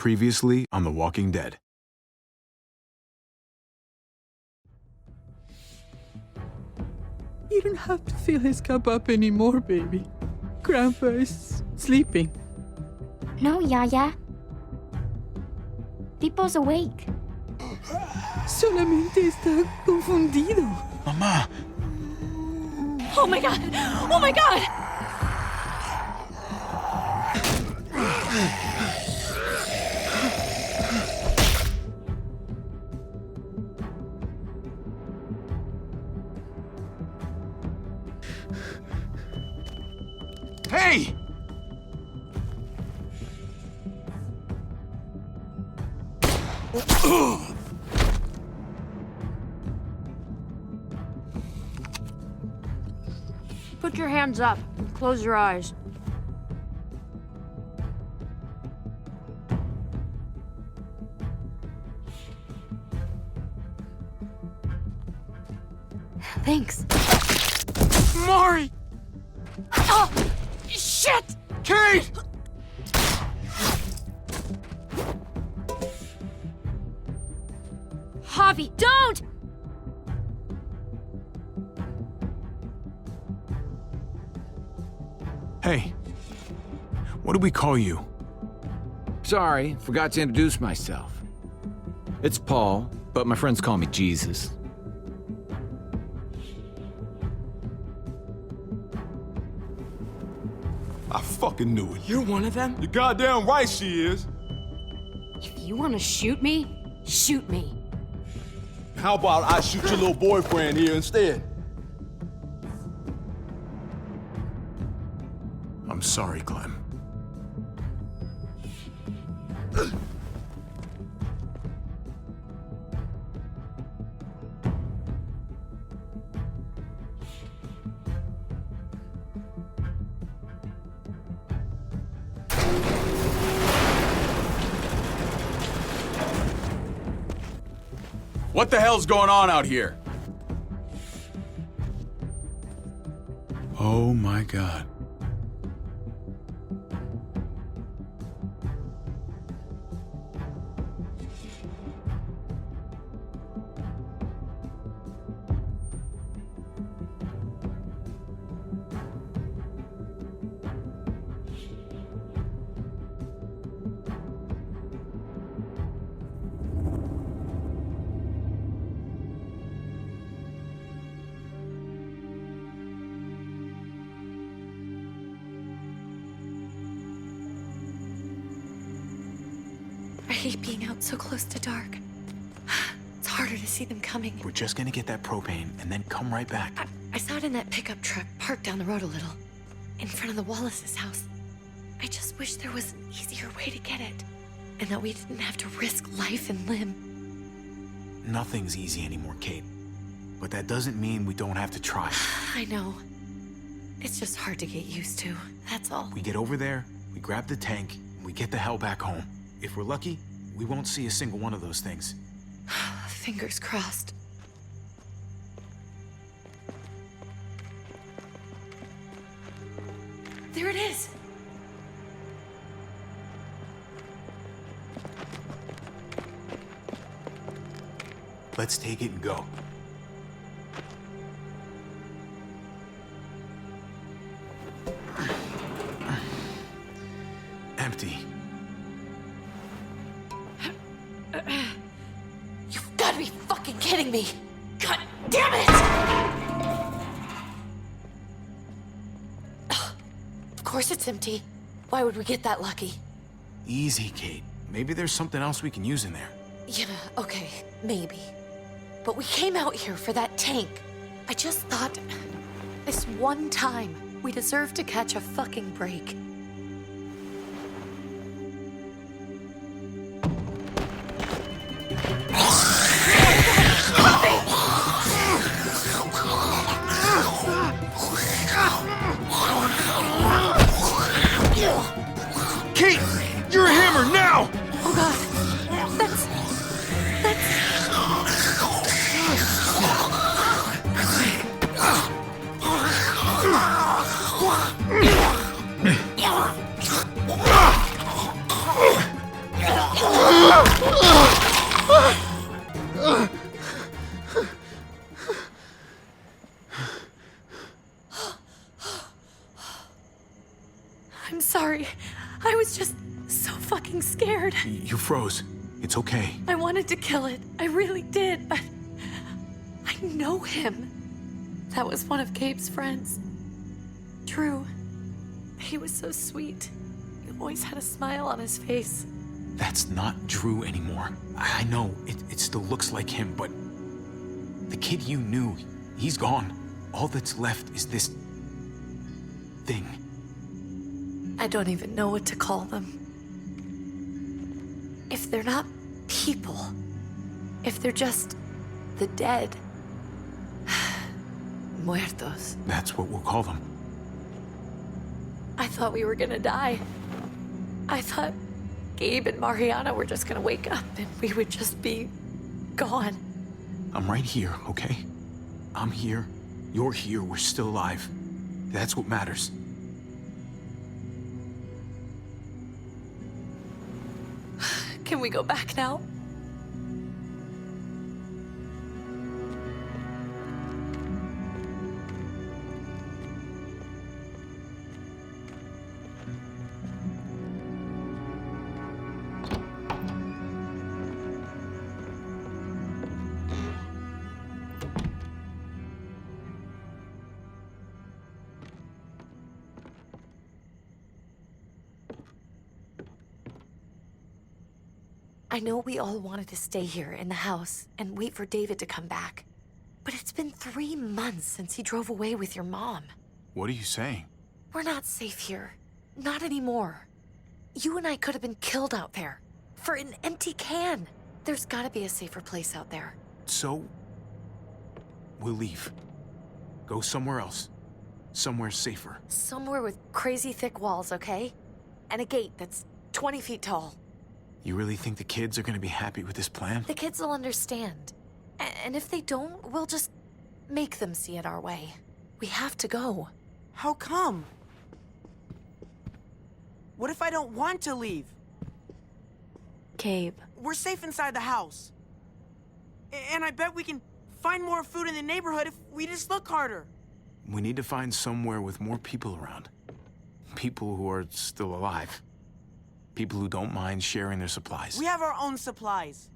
Previously on The Walking Dead. You don't have to fill his cup up anymore, baby. Grandpa is sleeping. No, Yaya. Pipo's awake. Solamente está confundido. Mamá! Oh my god! Oh my god! Hey! Put your hands up and close your eyes. Thanks. Mari! Oh! Shit! Kate! Javi, don't! Hey. What do we call you? Sorry, forgot to introduce myself. It's Paul, but my friends call me Jesus. I fucking knew it. You're one of them? You're goddamn right she is. If you want to shoot me, shoot me. How about I shoot your little boyfriend here instead? I'm sorry, Clem. What the hell's going on out here? Oh my God. I hate being out so close to dark. It's harder to see them coming. We're just gonna get that propane and then come right back. I saw it in that pickup truck parked down the road a little, in front of the Wallace's house. I just wish there was an easier way to get it, and that we didn't have to risk life and limb. Nothing's easy anymore, Kate. But that doesn't mean we don't have to try. I know. It's just hard to get used to, that's all. We get over there, we grab the tank, and we get the hell back home. If we're lucky, we won't see a single one of those things. Fingers crossed. There it is! Let's take it and go. Empty. You've got to be fucking kidding me! God damn it! Ugh. Of course it's empty. Why would we get that lucky? Easy, Kate. Maybe there's something else we can use in there. Yeah, okay, maybe. But we came out here for that tank. I just thought, this one time, we deserve to catch a fucking break. Kate, you're a hammer now! Oh god, that's... sorry. I was just so fucking scared. You froze. It's okay. I wanted to kill it. I really did, but I know him. That was one of Gabe's friends. Drew. He was so sweet. He always had a smile on his face. That's not Drew anymore. I know, it still looks like him, but the kid you knew, he's gone. All that's left is this thing. I don't even know what to call them. If they're not people, if they're just the dead, muertos. That's what we'll call them. I thought we were gonna die. I thought Gabe and Mariana were just gonna wake up and we would just be gone. I'm right here, okay? I'm here. You're here. We're still alive. That's what matters. Can we go back now? I know we all wanted to stay here in the house and wait for David to come back. But it's been 3 months since he drove away with your mom. What are you saying? We're not safe here. Not anymore. You and I could have been killed out there. For an empty can. There's gotta be a safer place out there. So, we'll leave. Go somewhere else. Somewhere safer. Somewhere with crazy thick walls, okay? And a gate that's 20 feet tall. You really think the kids are gonna be happy with this plan? The kids will understand. And if they don't, we'll just make them see it our way. We have to go. How come? What if I don't want to leave? Gabe. We're safe inside the house. And I bet we can find more food in the neighborhood if we just look harder. We need to find somewhere with more people around. People who are still alive. People who don't mind sharing their supplies. We have our own supplies.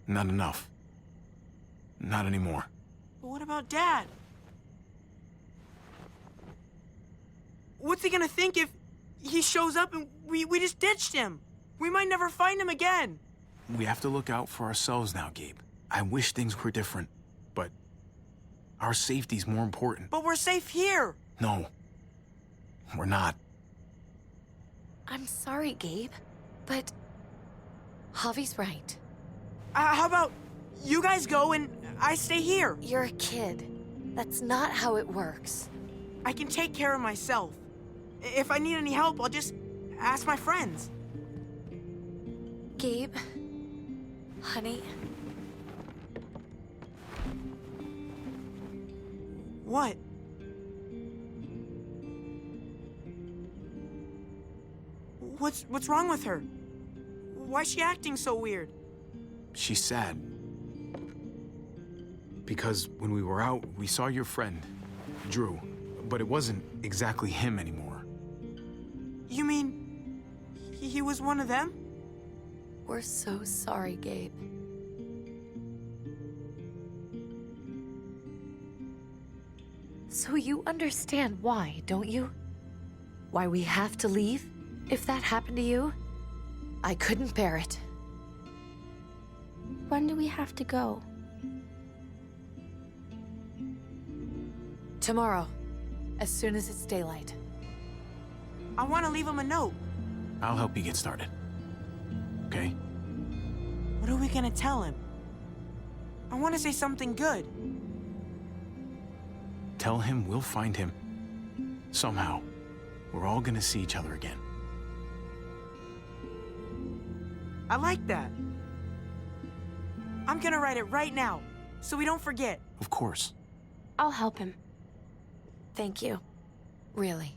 Not enough. Not anymore. But what about Dad? What's he gonna think if he shows up and we just ditched him? We might never find him again. We have to look out for ourselves now, Gabe. I wish things were different, but our safety's more important. But we're safe here. No, we're not. I'm sorry, Gabe, but Javi's right. How about you guys go and I stay here? You're a kid. That's not how it works. I can take care of myself. If I need any help, I'll just ask my friends. Gabe, honey, What? What's wrong with her? Why's she acting so weird? She's sad. Because when we were out, we saw your friend, Drew. But it wasn't exactly him anymore. You mean he was one of them? we're so sorry, Gabe. So you understand why, don't you? Why we have to leave? If that happened to you, I couldn't bear it. When do we have to go? Tomorrow, as soon as it's daylight. I want to leave him a note. I'll help you get started. Okay? What are we gonna tell him? I want to say something good. Tell him we'll find him. Somehow. We're all gonna see each other again. I like that. I'm gonna write it right now, so we don't forget. Of course. I'll help him. Thank you. Really.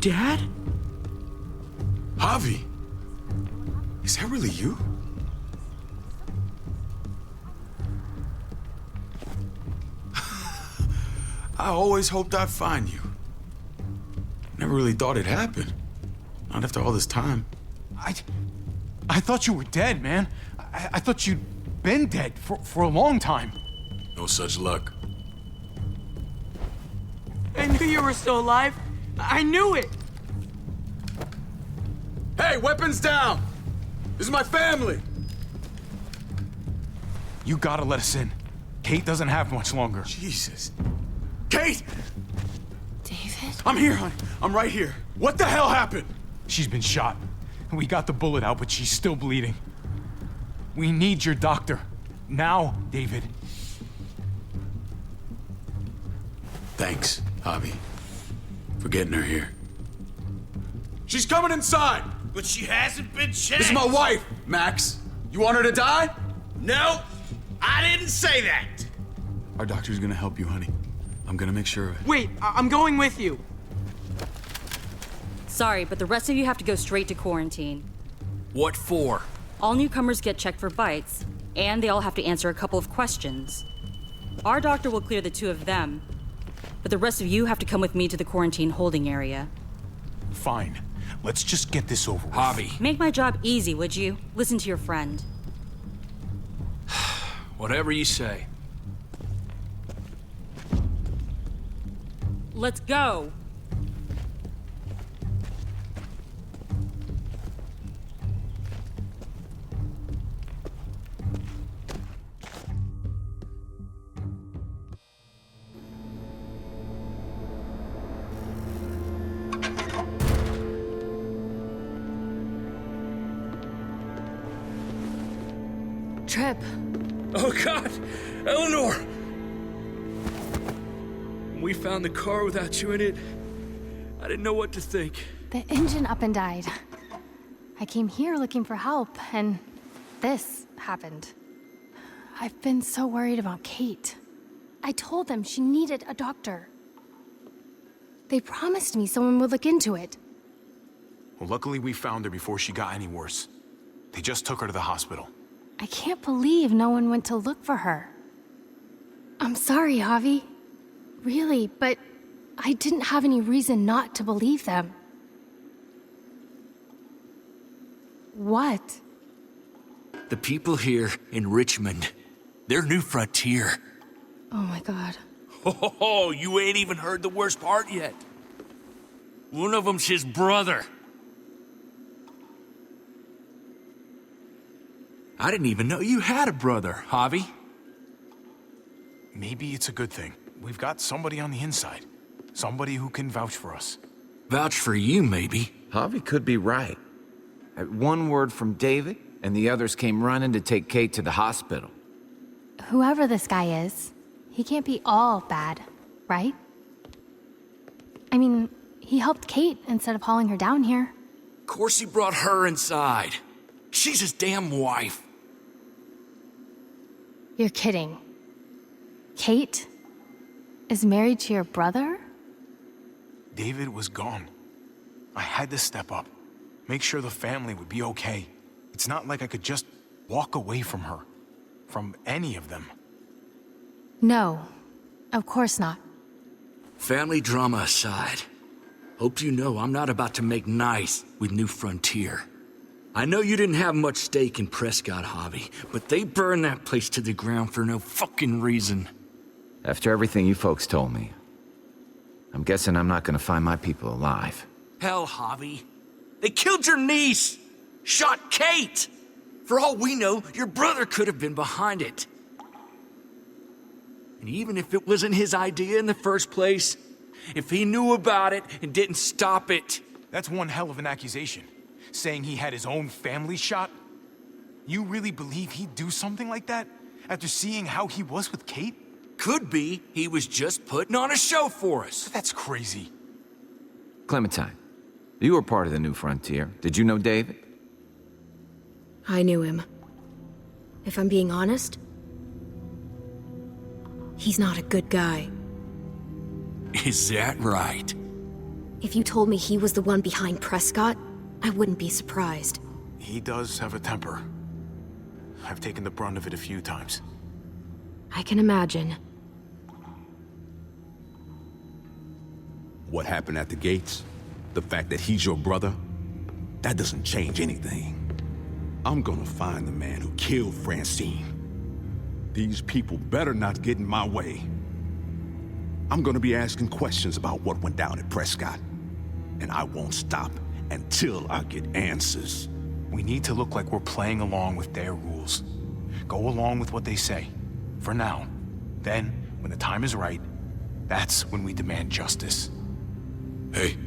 Dad? Javi, is that really you? I always hoped I'd find you. Never really thought it'd happen. Not after all this time. I thought you were dead, man. I thought you'd been dead for a long time. No such luck. I knew you were still alive. I knew it. Hey, weapons down! This is my family! You gotta let us in. Kate doesn't have much longer. Jesus. Kate! David? I'm here, hon. I'm right here. What the hell happened? She's been shot. We got the bullet out, but she's still bleeding. We need your doctor. Now, David. Thanks, Javi, for getting her here. She's coming inside! But she hasn't been checked. This is my wife, Max. You want her to die? No, I didn't say that. Our doctor's gonna help you, honey. I'm gonna make sure of it. Wait, I'm going with you. Sorry, but the rest of you have to go straight to quarantine. What for? All newcomers get checked for bites, and they all have to answer a couple of questions. Our doctor will clear the two of them, but the rest of you have to come with me to the quarantine holding area. Fine. Let's just get this over with. Javi. Make my job easy, would you? Listen to your friend. Whatever you say. Let's go! Trip. Oh, God! Eleanor! When we found the car without you in it, I didn't know what to think. The engine up and died. I came here looking for help, and this happened. I've been so worried about Kate. I told them she needed a doctor. They promised me someone would look into it. Well, luckily we found her before she got any worse. They just took her to the hospital. I can't believe no one went to look for her. I'm sorry, Javi. Really, but I didn't have any reason not to believe them. What? The people here in Richmond, they're New Frontier. Oh my God. Oh, you ain't even heard the worst part yet. One of them's his brother. I didn't even know you had a brother, Javi. Maybe it's a good thing. We've got somebody on the inside. Somebody who can vouch for us. Vouch for you, maybe. Javi could be right. At one word from David, and the others came running to take Kate to the hospital. Whoever this guy is, he can't be all bad, right? I mean, he helped Kate instead of hauling her down here. Of course he brought her inside. She's his damn wife. You're kidding. Kate is married to your brother? David was gone. I had to step up. Make sure the family would be okay. It's not like I could just walk away from her. From any of them. No, of course not. Family drama aside, hope you know I'm not about to make nice with New Frontier. I know you didn't have much stake in Prescott, Javi, but they burned that place to the ground for no fucking reason. After everything you folks told me, I'm guessing I'm not gonna find my people alive. Hell, Javi. They killed your niece! Shot Kate! For all we know, your brother could have been behind it. And even if it wasn't his idea in the first place, if he knew about it and didn't stop it... That's one hell of an accusation. Saying he had his own family shot? You really believe he'd do something like that? After seeing how he was with Kate? Could be he was just putting on a show for us. That's crazy. Clementine, you were part of the New Frontier. Did you know David? I knew him. If I'm being honest, he's not a good guy. Is that right? If you told me he was the one behind Prescott, I wouldn't be surprised. He does have a temper. I've taken the brunt of it a few times. I can imagine. What happened at the gates? The fact that he's your brother? That doesn't change anything. I'm gonna find the man who killed Francine. These people better not get in my way. I'm gonna be asking questions about what went down at Prescott. And I won't stop until I get answers. We need to look like we're playing along with their rules. Go along with what they say. For now. Then, when the time is right, that's when we demand justice. Hey.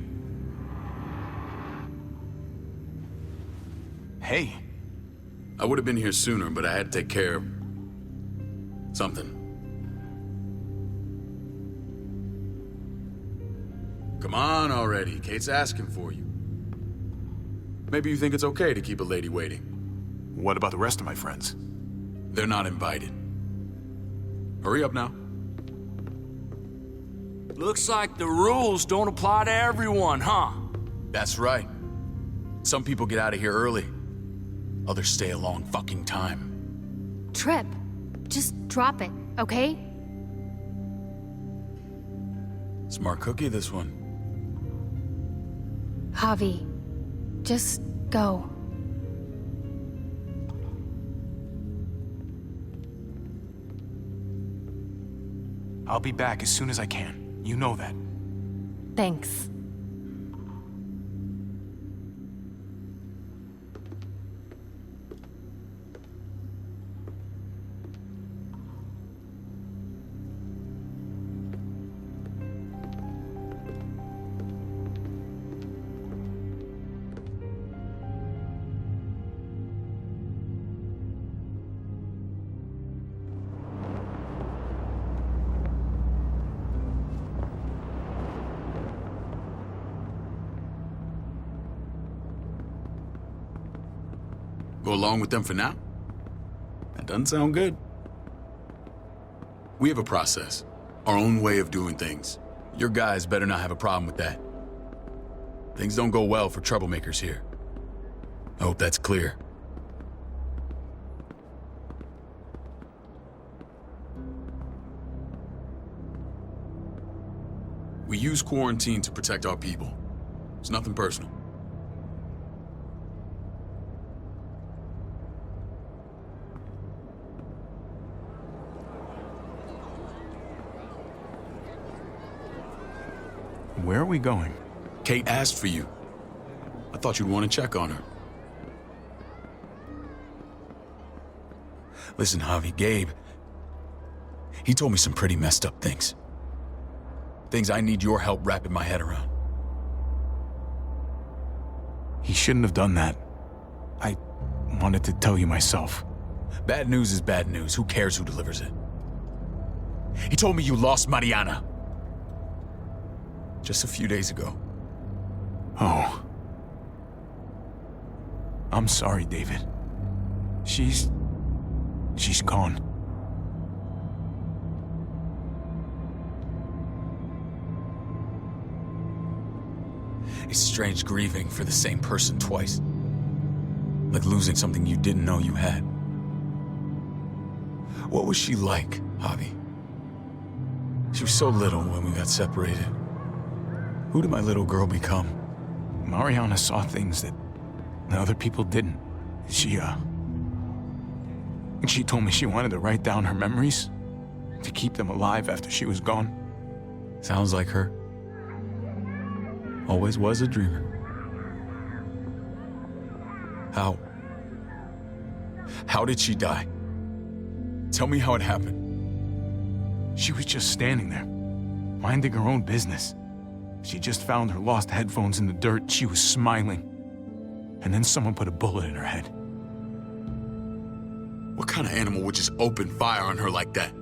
Hey. I would have been here sooner, but I had to take care of something. Come on already. Kate's asking for you. Maybe you think it's okay to keep a lady waiting. What about the rest of my friends? They're not invited. Hurry up now. Looks like the rules don't apply to everyone, huh? That's right. Some people get out of here early. Others stay a long fucking time. Trip, just drop it, okay? Smart cookie, this one. Javi, just go. I'll be back as soon as I can. You know that. Thanks. Go along with them for now? That doesn't sound good. We have a process, our own way of doing things. Your guys better not have a problem with that. Things don't go well for troublemakers here. I hope that's clear. We use quarantine to protect our people. It's nothing personal. Where are we going? Kate asked for you. I thought you'd want to check on her. Listen, Javi, Gabe, he told me some pretty messed up things. Things I need your help wrapping my head around. He shouldn't have done that. I wanted to tell you myself. Bad news is bad news. Who cares who delivers it? He told me you lost Mariana. Just a few days ago. Oh. I'm sorry, David. She's gone. It's strange grieving for the same person twice. Like losing something you didn't know you had. What was she like, Javi? She was so little when we got separated. Who did my little girl become? Mariana saw things that other people didn't. She told me she wanted to write down her memories to keep them alive after she was gone. Sounds like her. Always was a dreamer. How? How did she die? Tell me how it happened. She was just standing there, minding her own business. She just found her lost headphones in the dirt. She was smiling. And then someone put a bullet in her head. What kind of animal would just open fire on her like that?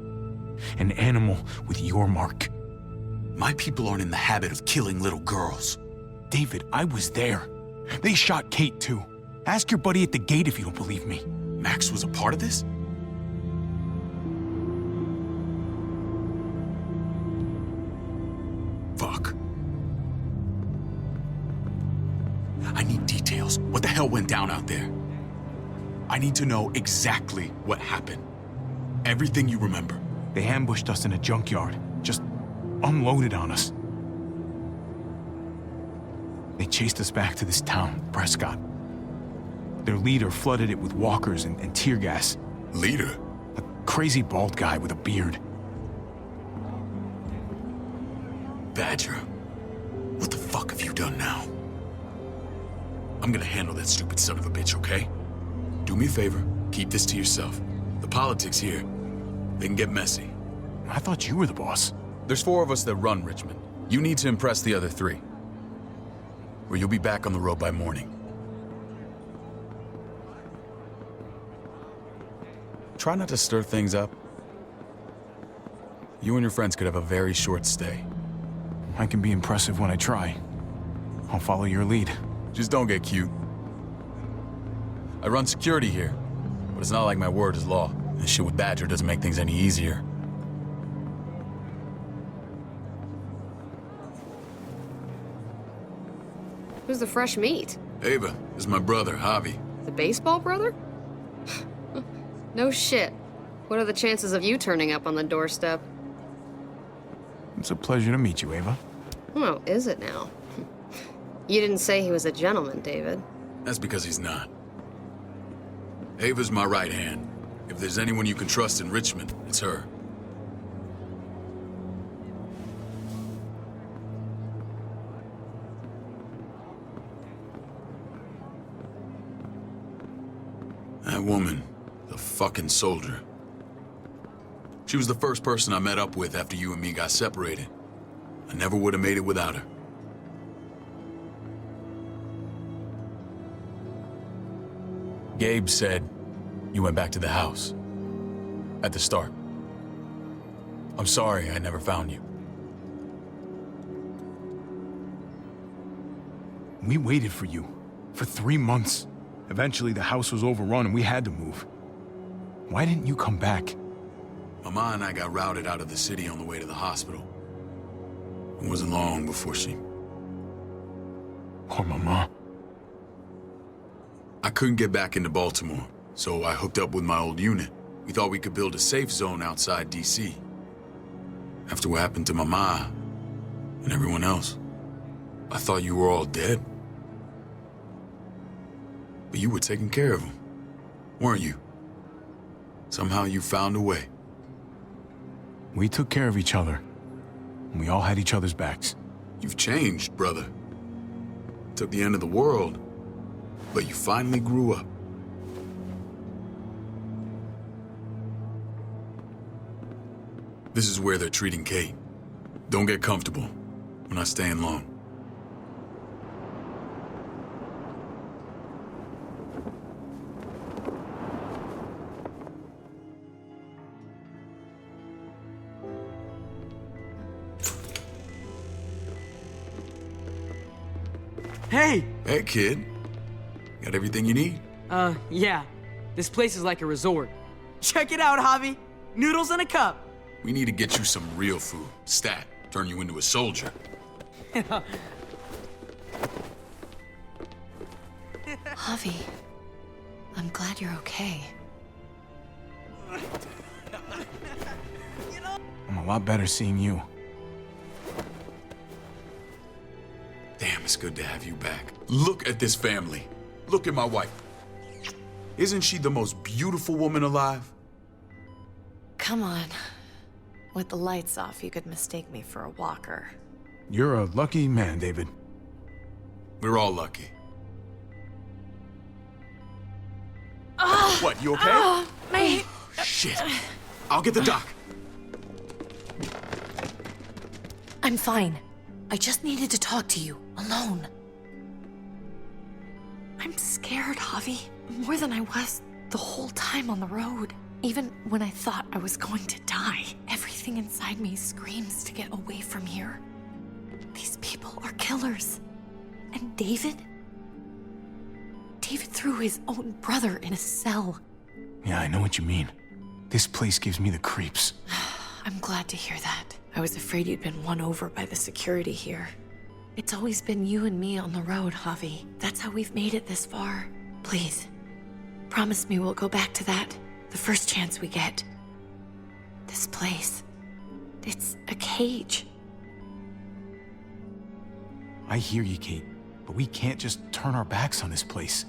An animal with your mark. My people aren't in the habit of killing little girls. David, I was there. They shot Kate too. Ask your buddy at the gate if you don't believe me. Max was a part of this? Fuck. I need details. What the hell went down out there? I need to know exactly what happened. Everything you remember. They ambushed us in a junkyard. Just unloaded on us. They chased us back to this town, Prescott. Their leader flooded it with walkers and tear gas. Leader? A crazy bald guy with a beard. Badger, what the fuck have you done now? I'm gonna handle that stupid son of a bitch, okay? Do me a favor, keep this to yourself. The politics here, they can get messy. I thought you were the boss. There's 4 of us that run Richmond. You need to impress the other 3. Or you'll be back on the road by morning. Try not to stir things up. You and your friends could have a very short stay. I can be impressive when I try. I'll follow your lead. Just don't get cute. I run security here, but it's not like my word is law. This shit with Badger doesn't make things any easier. Who's the fresh meat? Ava, this is my brother, Javi. The baseball brother? No shit. What are the chances of you turning up on the doorstep? It's a pleasure to meet you, Ava. Well, is it now? You didn't say he was a gentleman, David. That's because he's not. Ava's my right hand. If there's anyone you can trust in Richmond, it's her. That woman, the fucking soldier. She was the first person I met up with after you and me got separated. I never would have made it without her. Gabe said you went back to the house. At the start. I'm sorry I never found you. We waited for you. For 3 months. Eventually the house was overrun and we had to move. Why didn't you come back? Mama and I got routed out of the city on the way to the hospital. It wasn't long before she... Poor Mama. I couldn't get back into Baltimore, so I hooked up with my old unit. We thought we could build a safe zone outside D.C. After what happened to Mama and everyone else, I thought you were all dead. But you were taking care of them, weren't you? Somehow you found a way. We took care of each other. And we all had each other's backs. You've changed, brother. Took the end of the world, but you finally grew up. This is where they're treating Kate. Don't get comfortable. We're not staying long. Hey! Hey, kid. Got everything you need? Yeah. This place is like a resort. Check it out, Javi. Noodles in a cup. We need to get you some real food. Stat. Turn you into a soldier. Javi, I'm glad you're okay. I'm a lot better seeing you. Damn, it's good to have you back. Look at this family. Look at my wife. Isn't she the most beautiful woman alive? Come on. With the lights off, you could mistake me for a walker. You're a lucky man, David. We're all lucky. What, you okay? My... Shit. I'll get the doc. I'm fine. I just needed to talk to you, alone. I'm scared, Javi. More than I was the whole time on the road. Even when I thought I was going to die, everything inside me screams to get away from here. These people are killers. And David? David threw his own brother in a cell. Yeah, I know what you mean. This place gives me the creeps. I'm glad to hear that. I was afraid you'd been won over by the security here. It's always been you and me on the road, Javi. That's how we've made it this far. Please, promise me we'll go back to that the first chance we get. This place, it's a cage. I hear you, Kate, but we can't just turn our backs on this place.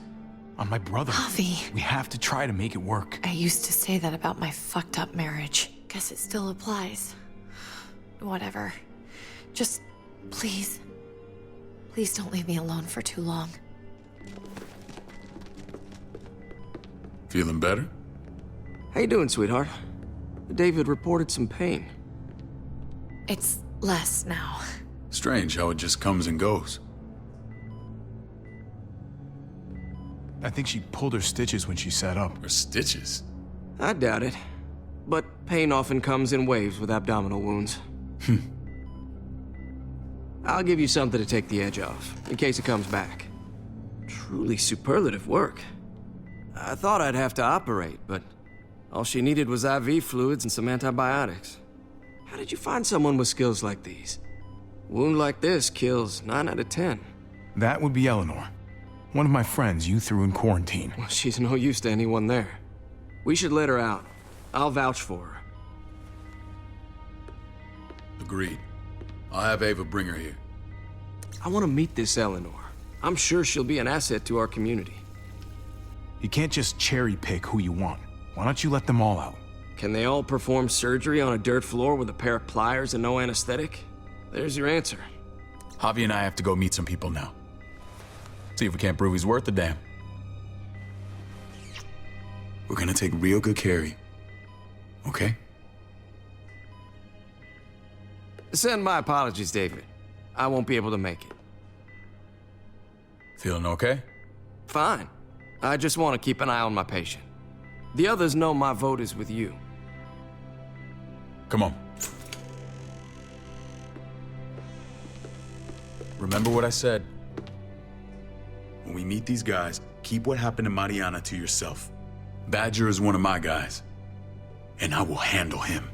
On my brother. Javi. We have to try to make it work. I used to say that about my fucked up marriage. Guess it still applies. Whatever. Just, please. Please don't leave me alone for too long. Feeling better? How you doing, sweetheart? David reported some pain. It's less now. Strange how it just comes and goes. I think she pulled her stitches when she sat up. Her stitches? I doubt it. But pain often comes in waves with abdominal wounds. I'll give you something to take the edge off, in case it comes back. Truly superlative work. I thought I'd have to operate, but all she needed was IV fluids and some antibiotics. How did you find someone with skills like these? A wound like this kills 9 out of 10. That would be Eleanor. One of my friends you threw in quarantine. Well, she's no use to anyone there. We should let her out. I'll vouch for her. Agreed. I'll have Ava bring her here. I want to meet this Eleanor. I'm sure she'll be an asset to our community. You can't just cherry pick who you want. Why don't you let them all out? Can they all perform surgery on a dirt floor with a pair of pliers and no anesthetic? There's your answer. Javi and I have to go meet some people now. See if we can't prove he's worth the damn. We're gonna take real good care of you. Okay? Send my apologies, David. I won't be able to make it. Feeling okay? Fine. I just want to keep an eye on my patient. The others know my vote is with you. Come on. Remember what I said. When we meet these guys, keep what happened to Mariana to yourself. Badger is one of my guys, and I will handle him.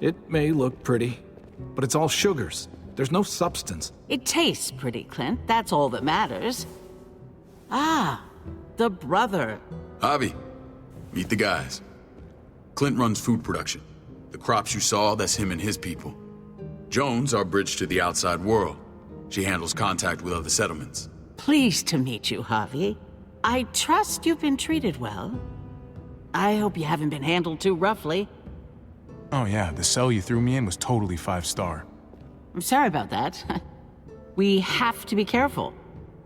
It may look pretty, but it's all sugars. There's no substance. It tastes pretty, Clint. That's all that matters. Ah, the brother. Javi, meet the guys. Clint runs food production. The crops you saw, that's him and his people. Jones, our bridge to the outside world. She handles contact with other settlements. Pleased to meet you, Javi. I trust you've been treated well. I hope you haven't been handled too roughly. Oh yeah, the cell you threw me in was totally 5-star. I'm sorry about that. We have to be careful.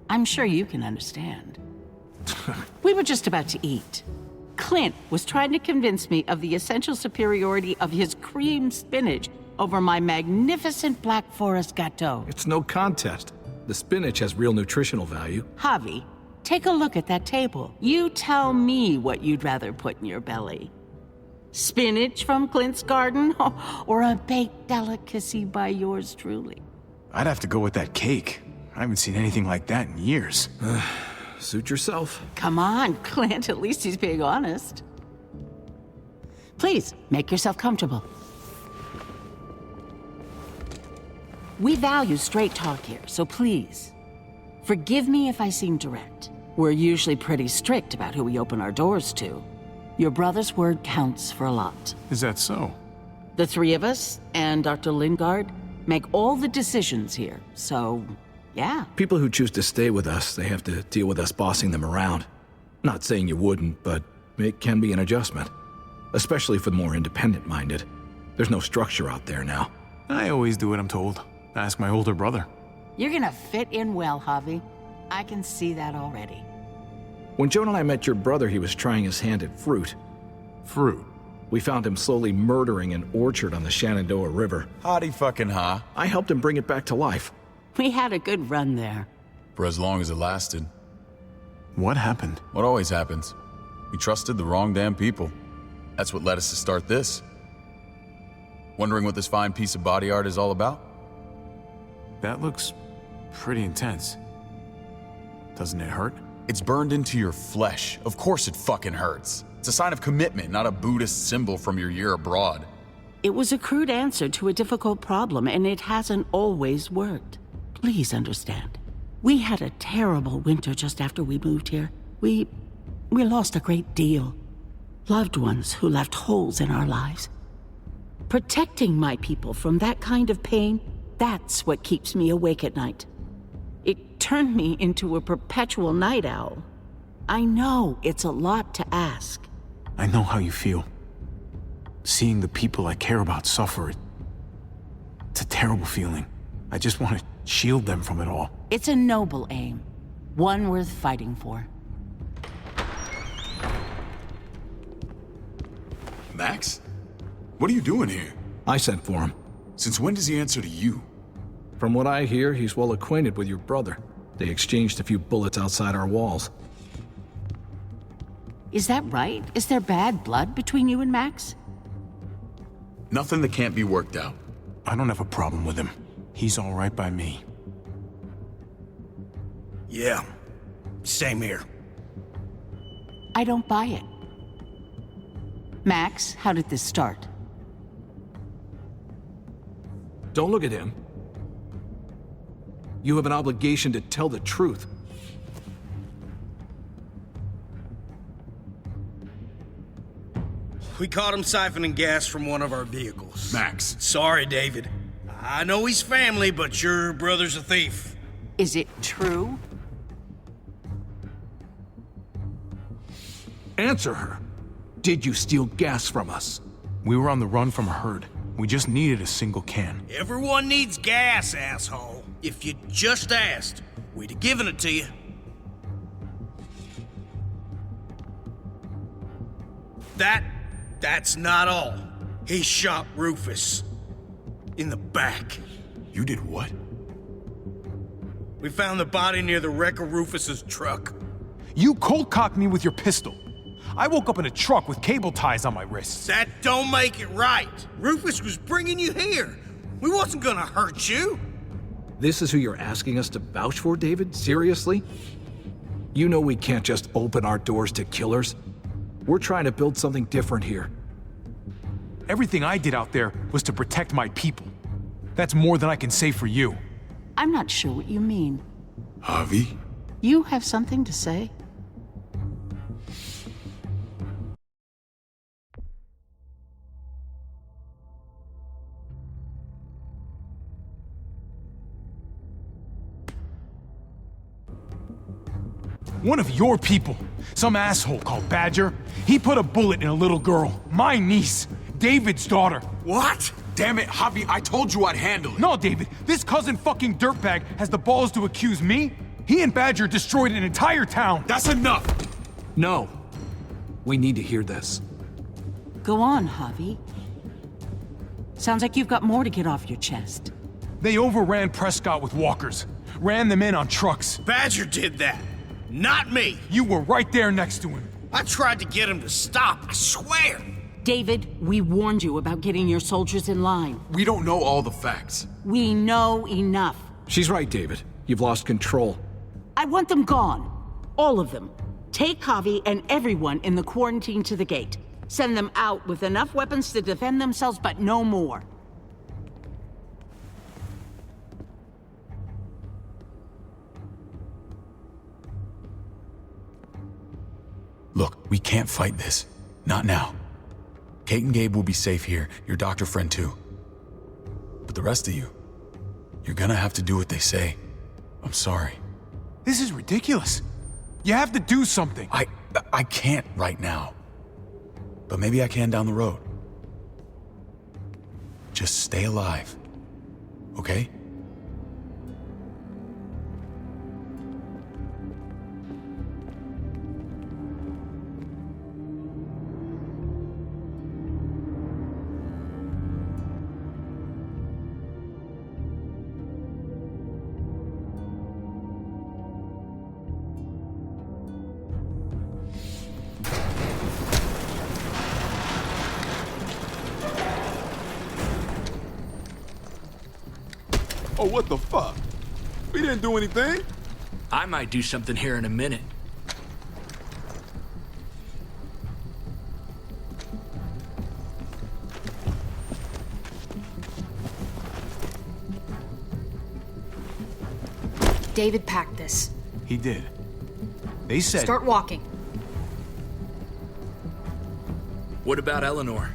I'm sure you can understand. We were just about to eat. Clint was trying to convince me of the essential superiority of his cream spinach over my magnificent Black Forest gâteau. It's no contest. The spinach has real nutritional value. Javi, take a look at that table. You tell me what you'd rather put in your belly. Spinach from Clint's garden, or a baked delicacy by yours truly? I'd have to go with that cake. I haven't seen anything like that in years. Suit yourself. Come on, Clint, at least he's being honest. Please, make yourself comfortable. We value straight talk here, so please, forgive me if I seem direct. We're usually pretty strict about who we open our doors to. Your brother's word counts for a lot. Is that so? The three of us and Dr. Lingard make all the decisions here, so yeah. People who choose to stay with us, they have to deal with us bossing them around. Not saying you wouldn't, but it can be an adjustment. Especially for the more independent-minded. There's no structure out there now. I always do what I'm told. Ask my older brother. You're gonna fit in well, Javi. I can see that already. When Joan and I met your brother, he was trying his hand at fruit. Fruit. We found him slowly murdering an orchard on the Shenandoah River. Howdy fucking ha. I helped him bring it back to life. We had a good run there. For as long as it lasted. What happened? What always happens. We trusted the wrong damn people. That's what led us to start this. Wondering what this fine piece of body art is all about? That looks pretty intense. Doesn't it hurt? It's burned into your flesh. Of course it fucking hurts. It's a sign of commitment, not a Buddhist symbol from your year abroad. It was a crude answer to a difficult problem, and it hasn't always worked. Please understand. We had a terrible winter just after we moved here. We lost a great deal. Loved ones who left holes in our lives. Protecting my people from that kind of pain, that's what keeps me awake at night. It turned me into a perpetual night owl. I know it's a lot to ask. I know how you feel. Seeing the people I care about suffer, it's a terrible feeling. I just want to shield them from it all. It's a noble aim. One worth fighting for. Max? What are you doing here? I sent for him. Since when does he answer to you? From what I hear, he's well acquainted with your brother. They exchanged a few bullets outside our walls. Is that right? Is there bad blood between you and Max? Nothing that can't be worked out. I don't have a problem with him. He's all right by me. Yeah, same here. I don't buy it. Max, how did this start? Don't look at him. You have an obligation to tell the truth. We caught him siphoning gas from one of our vehicles. Max. Sorry, David. I know he's family, but your brother's a thief. Is it true? Answer her. Did you steal gas from us? We were on the run from a herd. We just needed a single can. Everyone needs gas, asshole. If you just asked, we'd have given it to you. That's not all. He shot Rufus. In the back. You did what? We found the body near the wreck of Rufus's truck. You cold-cocked me with your pistol. I woke up in a truck with cable ties on my wrists. That don't make it right. Rufus was bringing you here. We wasn't gonna hurt you. This is who you're asking us to vouch for, David? Seriously? You know we can't just open our doors to killers. We're trying to build something different here. Everything I did out there was to protect my people. That's more than I can say for you. I'm not sure what you mean. Javi? You have something to say? One of your people, some asshole called Badger, he put a bullet in a little girl, my niece, David's daughter. What? Damn it, Javi, I told you I'd handle it. No, David, this cousin fucking dirtbag has the balls to accuse me? He and Badger destroyed an entire town. That's enough! No. We need to hear this. Go on, Javi. Sounds like you've got more to get off your chest. They overran Prescott with walkers, ran them in on trucks. Badger did that. Not me. You were right there next to him. I tried to get him to stop, I swear. David, we warned you about getting your soldiers in line. We don't know all the facts. We know enough. She's right, David. You've lost control. I want them gone. All of them. Take Javi and everyone in the quarantine to the gate. Send them out with enough weapons to defend themselves, but no more. Look, we can't fight this. Not now. Kate and Gabe will be safe here, your doctor friend too. But the rest of you, you're gonna have to do what they say. I'm sorry. This is ridiculous. You have to do something. I can't right now. But maybe I can down the road. Just stay alive. Okay? Oh, what the fuck? We didn't do anything. I might do something here in a minute. David packed this. He did. They said... Start walking. What about Eleanor?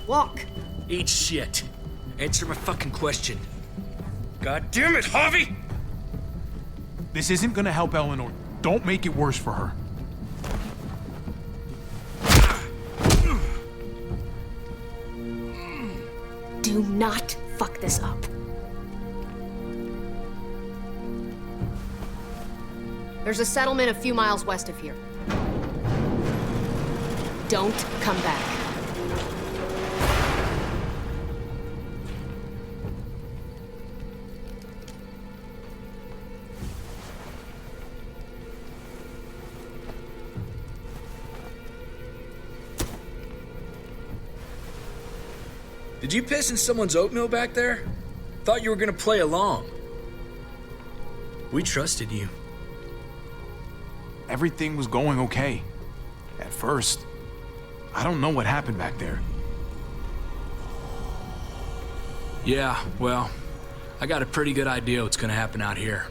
Walk. Eat shit. Answer my fucking question. God damn it, Javi! This isn't gonna help Eleanor. Don't make it worse for her. Do not fuck this up. There's a settlement a few miles west of here. Don't come back. Did you piss in someone's oatmeal back there? Thought you were gonna play along. We trusted you. Everything was going okay. At first. I don't know what happened back there. Yeah, well, I got a pretty good idea what's gonna happen out here.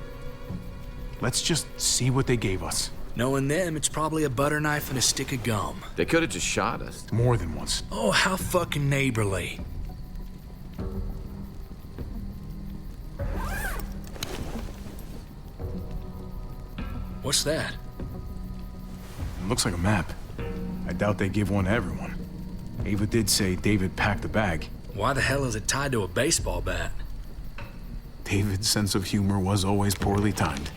Let's just see what they gave us. Knowing them, it's probably a butter knife and a stick of gum. They could have just shot us. More than once. Oh, how fucking neighborly. What's that? It looks like a map. I doubt they give one to everyone. Ava did say David packed the bag. Why the hell is it tied to a baseball bat? David's sense of humor was always poorly timed.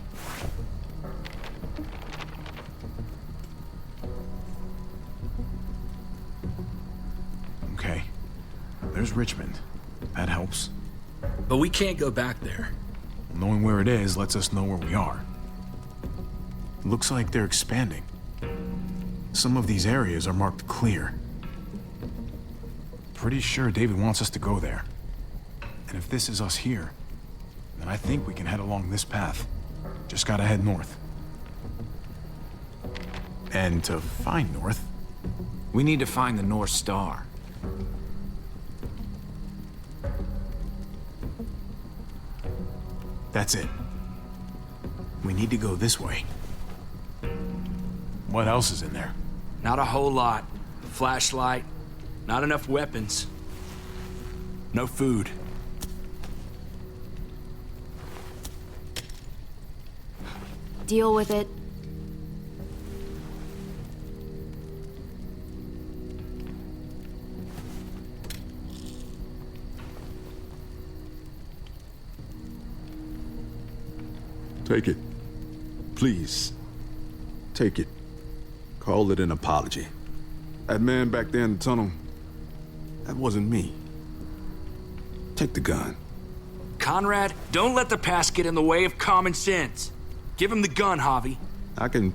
Okay. There's Richmond. That helps. But we can't go back there. Knowing where it is lets us know where we are. Looks like they're expanding. Some of these areas are marked clear. Pretty sure David wants us to go there. And if this is us here, then I think we can head along this path. Just gotta head north. And to find north... We need to find the North Star. That's it. We need to go this way. What else is in there? Not a whole lot. Flashlight, not enough weapons. No food. Deal with it. Take it. Please. Take it. Call it an apology. That man back there in the tunnel, that wasn't me. Take the gun. Conrad, don't let the past get in the way of common sense. Give him the gun, Javi. I can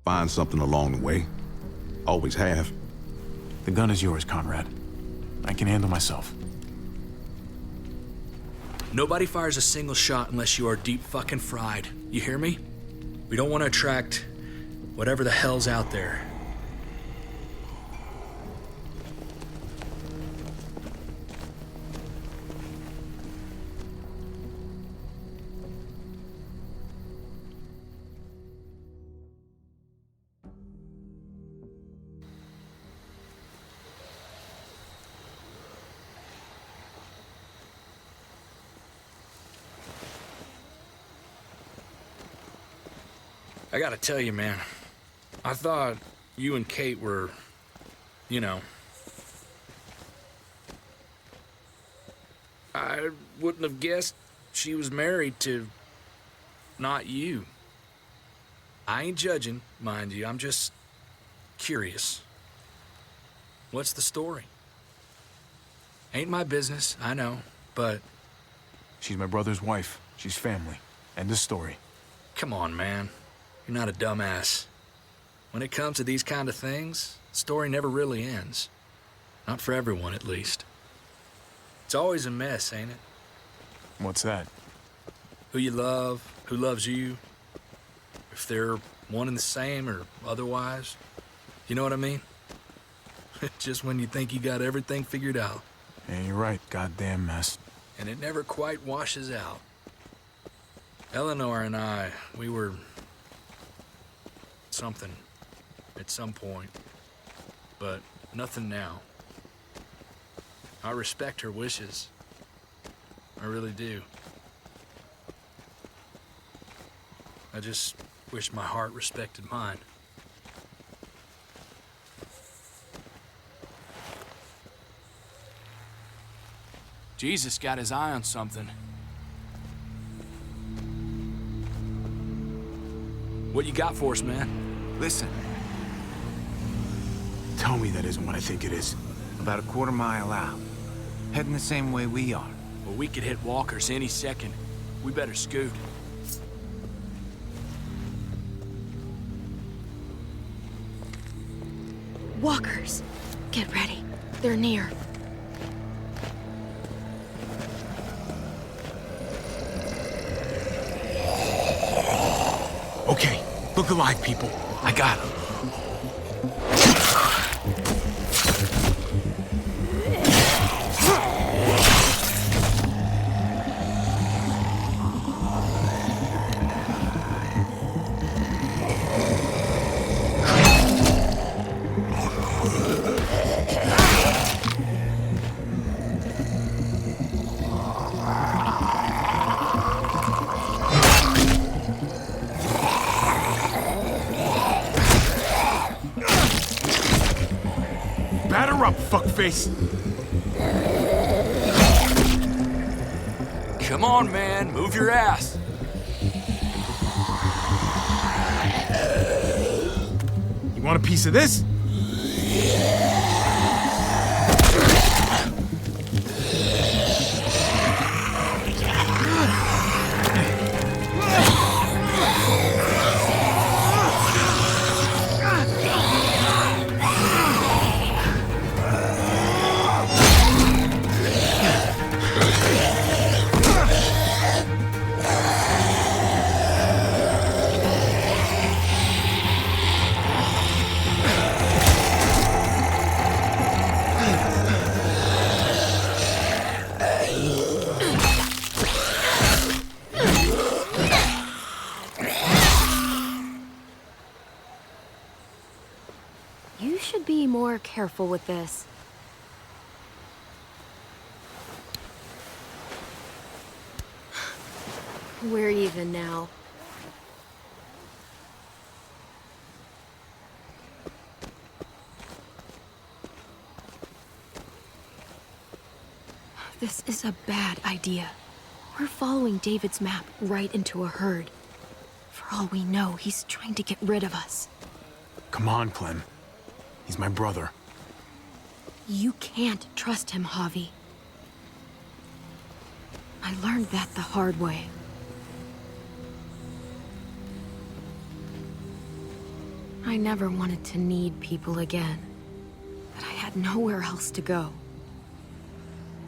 find something along the way. Always have. The gun is yours, Conrad. I can handle myself. Nobody fires a single shot unless you are deep fucking fried. You hear me? We don't want to attract whatever the hell's out there. I gotta tell you, man, I thought you and Kate were, you know... I wouldn't have guessed she was married to not you. I ain't judging, mind you, I'm just curious. What's the story? Ain't my business, I know, but... She's my brother's wife. She's family. End of story. Come on, man. You're not a dumbass. When it comes to these kind of things, the story never really ends. Not for everyone, at least. It's always a mess, ain't it? What's that? Who you love, who loves you, if they're one and the same or otherwise. You know what I mean? Just when you think you got everything figured out. Yeah, you're right. Goddamn mess. And it never quite washes out. Eleanor and I, we were something at some point, but nothing now. I respect her wishes. I really do. I just wish my heart respected mine. Jesus got his eye on something. What you got for us, man? Listen. Tell me that isn't what I think it is. About a quarter-mile out. Heading the same way we are. Well, we could hit walkers any second. We better scoot. Walkers! Get ready. They're near. Okay, look alive, people. I got him. Batter up, fuckface! Come on, man, move your ass. You want a piece of this? You should be more careful with this. We're even now. This is a bad idea. We're following David's map right into a herd. For all we know, he's trying to get rid of us. Come on, Clem. He's my brother. You can't trust him, Javi. I learned that the hard way. I never wanted to need people again, but I had nowhere else to go.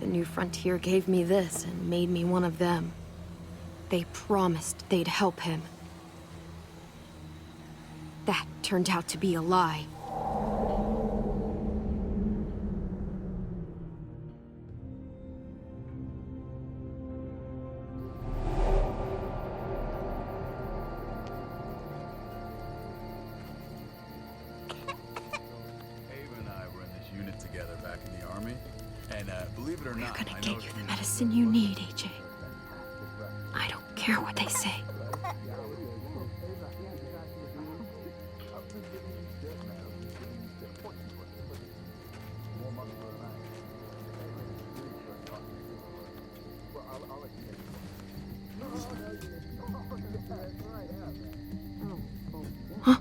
The New Frontier gave me this and made me one of them. They promised they'd help him. That turned out to be a lie. We're gonna get you the medicine you need, AJ. I don't care what they say. Huh?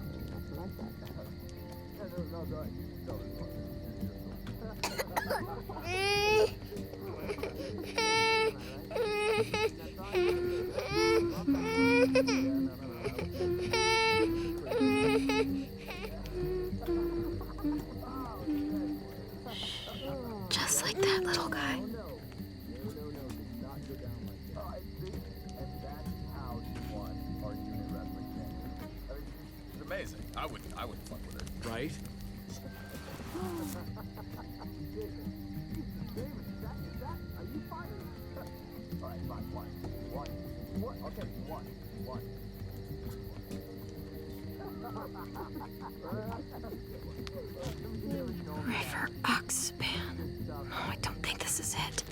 River Oxpan. Oh, I don't think this is it.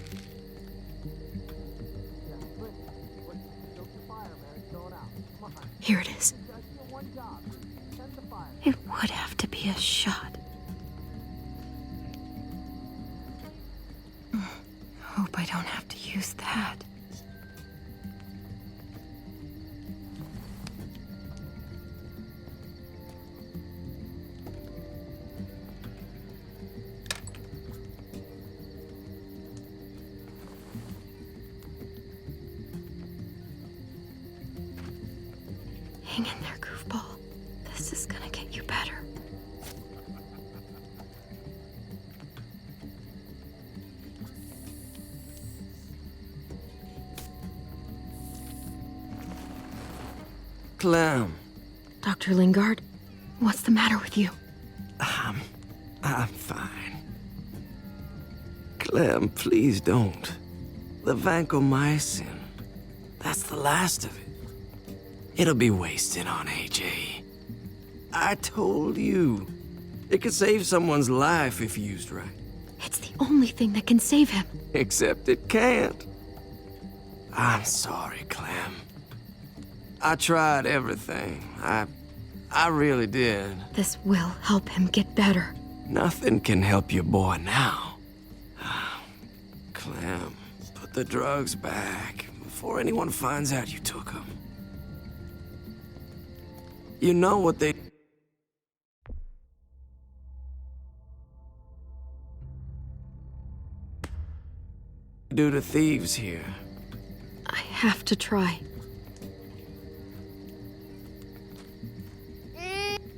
Here it is. It would have to be a shot. Hope I don't have to use that. Hang in there, goofball. This is gonna get you better. Clem. Dr. Lingard, what's the matter with you? I'm fine. Clem, please don't. The vancomycin, that's the last of it. It'll be wasted on AJ. I told you. It could save someone's life if used right. It's the only thing that can save him. Except it can't. I'm sorry, Clem. I tried everything. I really did. This will help him get better. Nothing can help your boy now. Clem, put the drugs back before anyone finds out you took them. You know what they do to thieves here. I have to try.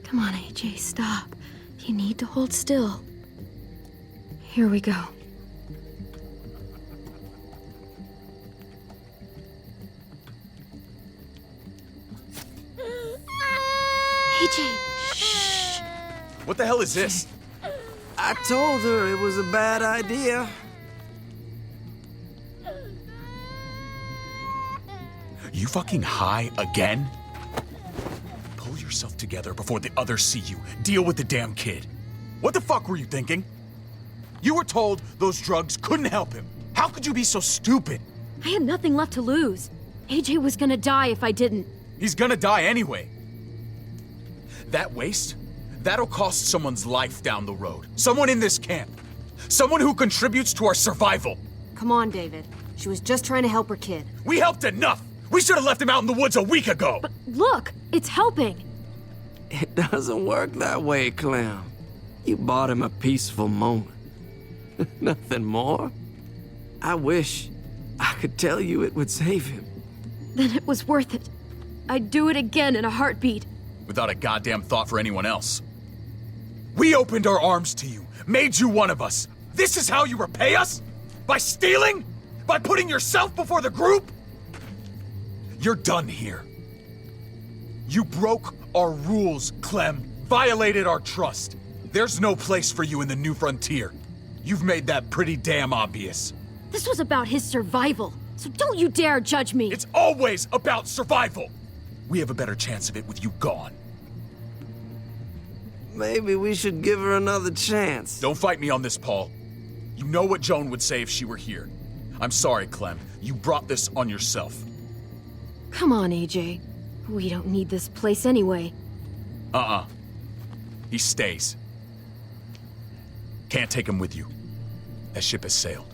Come on, AJ, stop. You need to hold still. Here we go. AJ, shh. What the hell is this? I told her it was a bad idea. You fucking high again? Pull yourself together before the others see you. Deal with the damn kid. What the fuck were you thinking? You were told those drugs couldn't help him. How could you be so stupid? I had nothing left to lose. AJ was gonna die if I didn't. He's gonna die anyway. That waste, that'll cost someone's life down the road. Someone in this camp. Someone who contributes to our survival. Come on, David. She was just trying to help her kid. We helped enough! We should have left him out in the woods a week ago! But look, it's helping. It doesn't work that way, Clem. You bought him a peaceful moment. Nothing more. I wish I could tell you it would save him. Then it was worth it. I'd do it again in a heartbeat. Without a goddamn thought for anyone else. We opened our arms to you, made you one of us. This is how you repay us? By stealing? By putting yourself before the group? You're done here. You broke our rules, Clem. Violated our trust. There's no place for you in the New Frontier. You've made that pretty damn obvious. This was about his survival, so don't you dare judge me. It's always about survival. We have a better chance of it with you gone. Maybe we should give her another chance. Don't fight me on this, Paul. You know what Joan would say if she were here. I'm sorry, Clem. You brought this on yourself. Come on, AJ. We don't need this place anyway. He stays. Can't take him with you. That ship has sailed.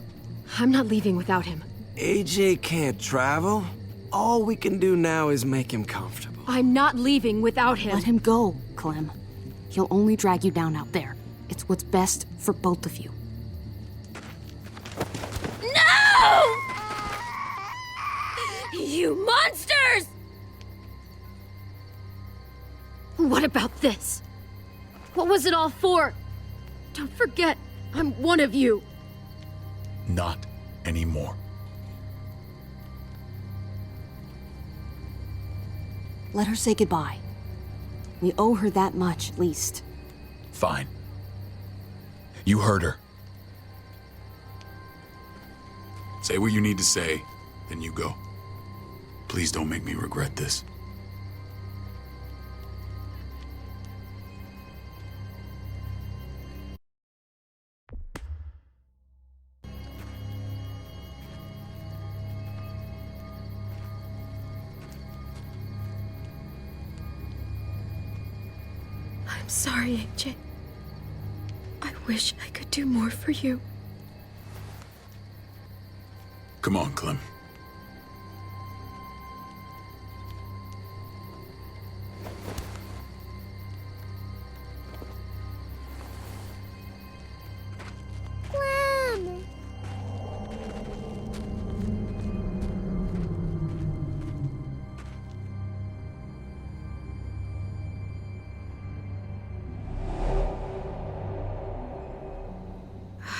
I'm not leaving without him. AJ can't travel. All we can do now is make him comfortable. I'm not leaving without him. Let him go, Clem. He'll only drag you down out there. It's what's best for both of you. No! You monsters! What about this? What was it all for? Don't forget, I'm one of you. Not anymore. Let her say goodbye. We owe her that much, at least. Fine. You heard her. Say what you need to say, then you go. Please don't make me regret this. I'm sorry, AJ. I wish I could do more for you. Come on, Clem.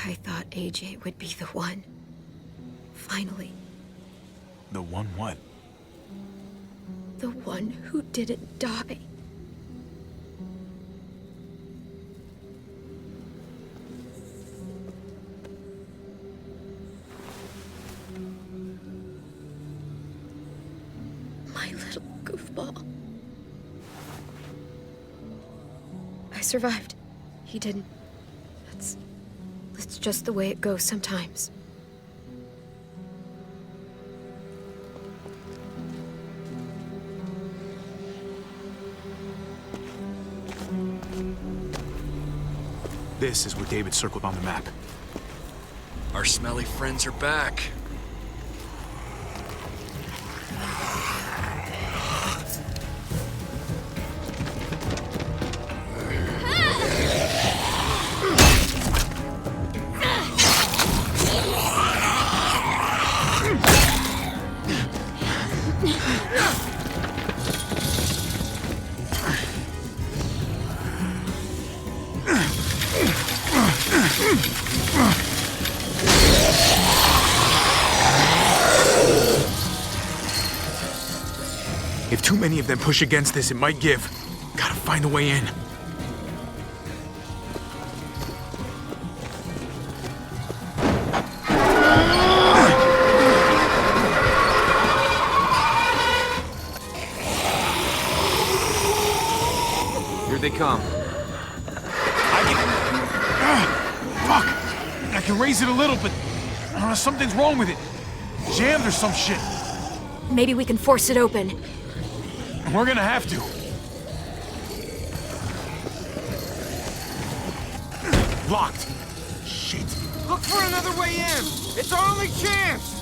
I thought AJ would be the one. Finally. The one what? The one who didn't die. My little goofball. I survived. He didn't. That's just the way it goes sometimes. This is where David circled on the map. Our smelly friends are back. If too many of them push against this, it might give. Gotta find a way in. Here they come. Fuck! I can raise it a little, but something's wrong with it. Jammed or some shit. Maybe we can force it open. We're gonna have to. Locked. Shit. Look for another way in. It's our only chance.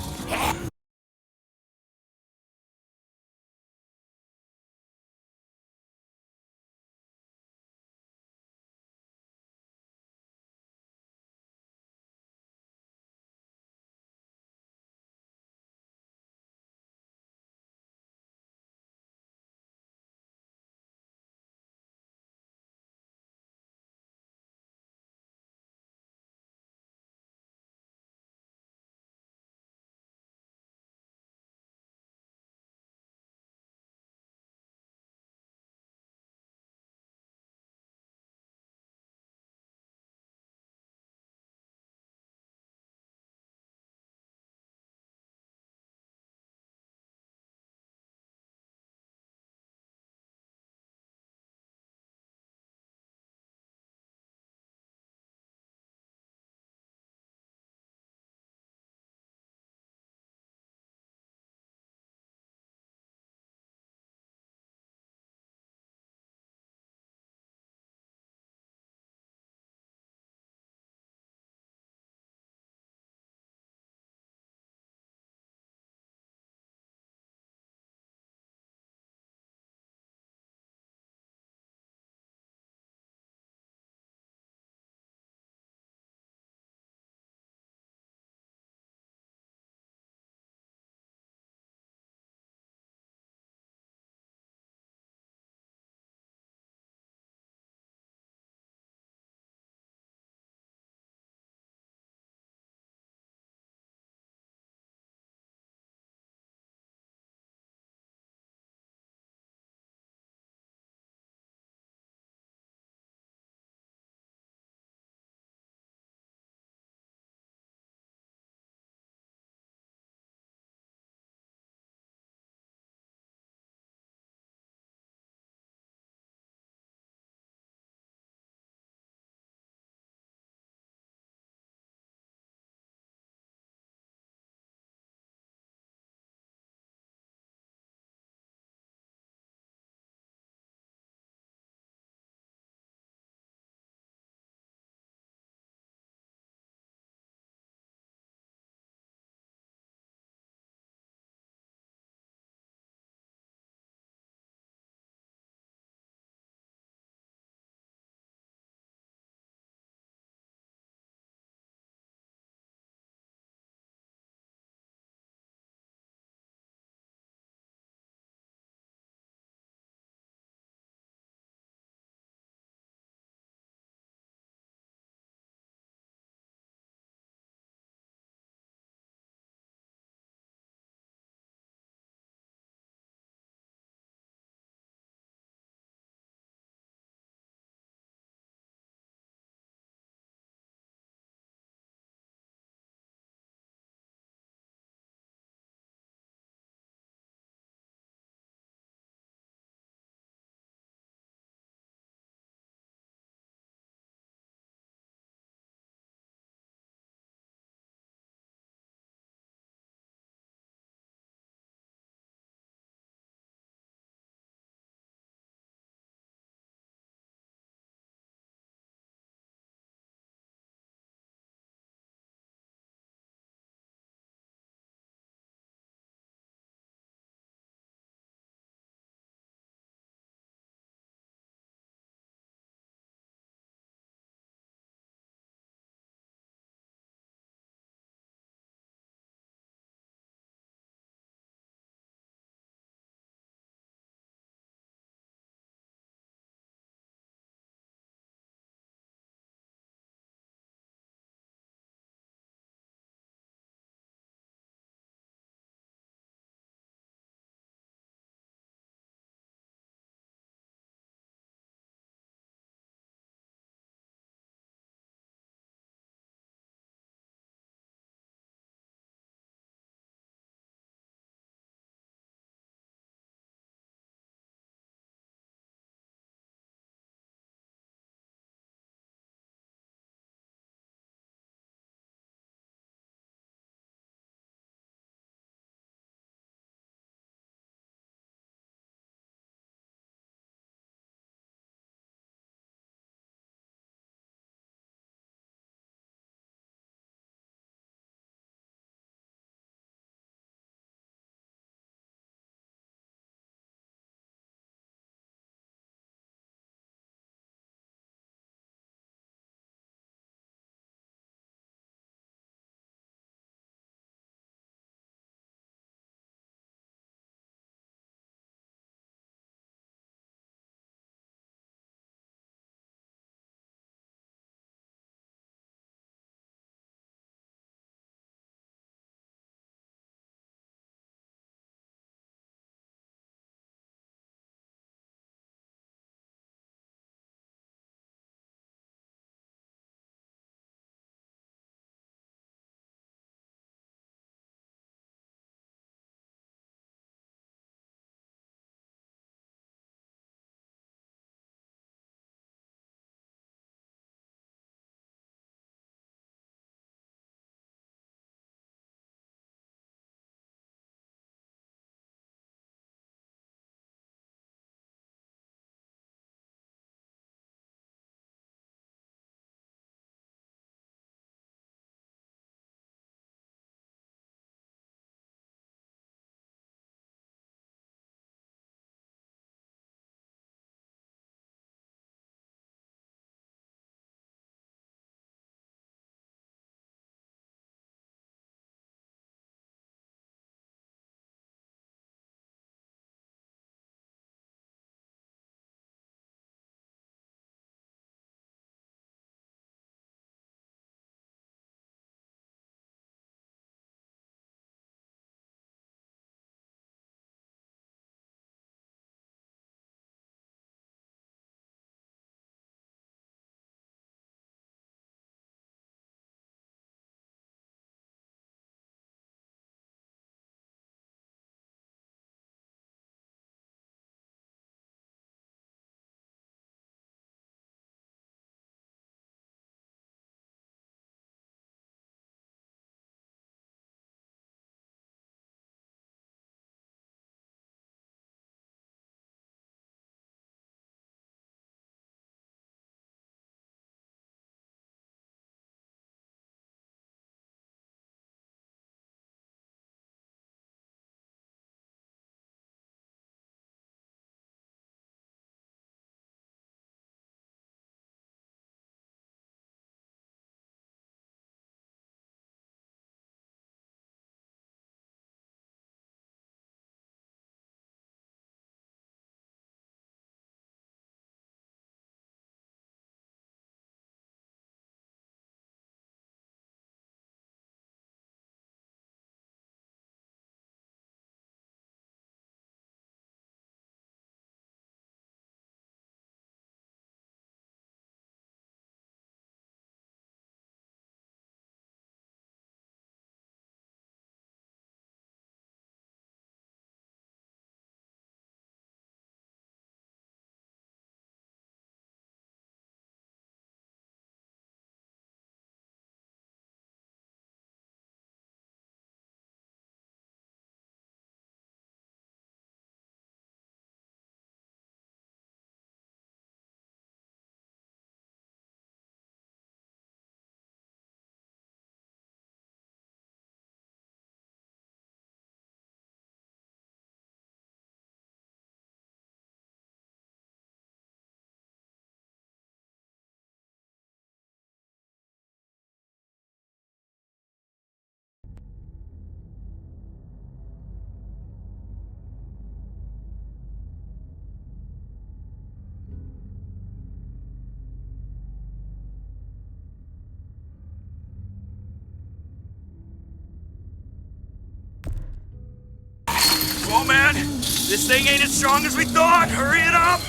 This thing ain't as strong as we thought! Hurry it up!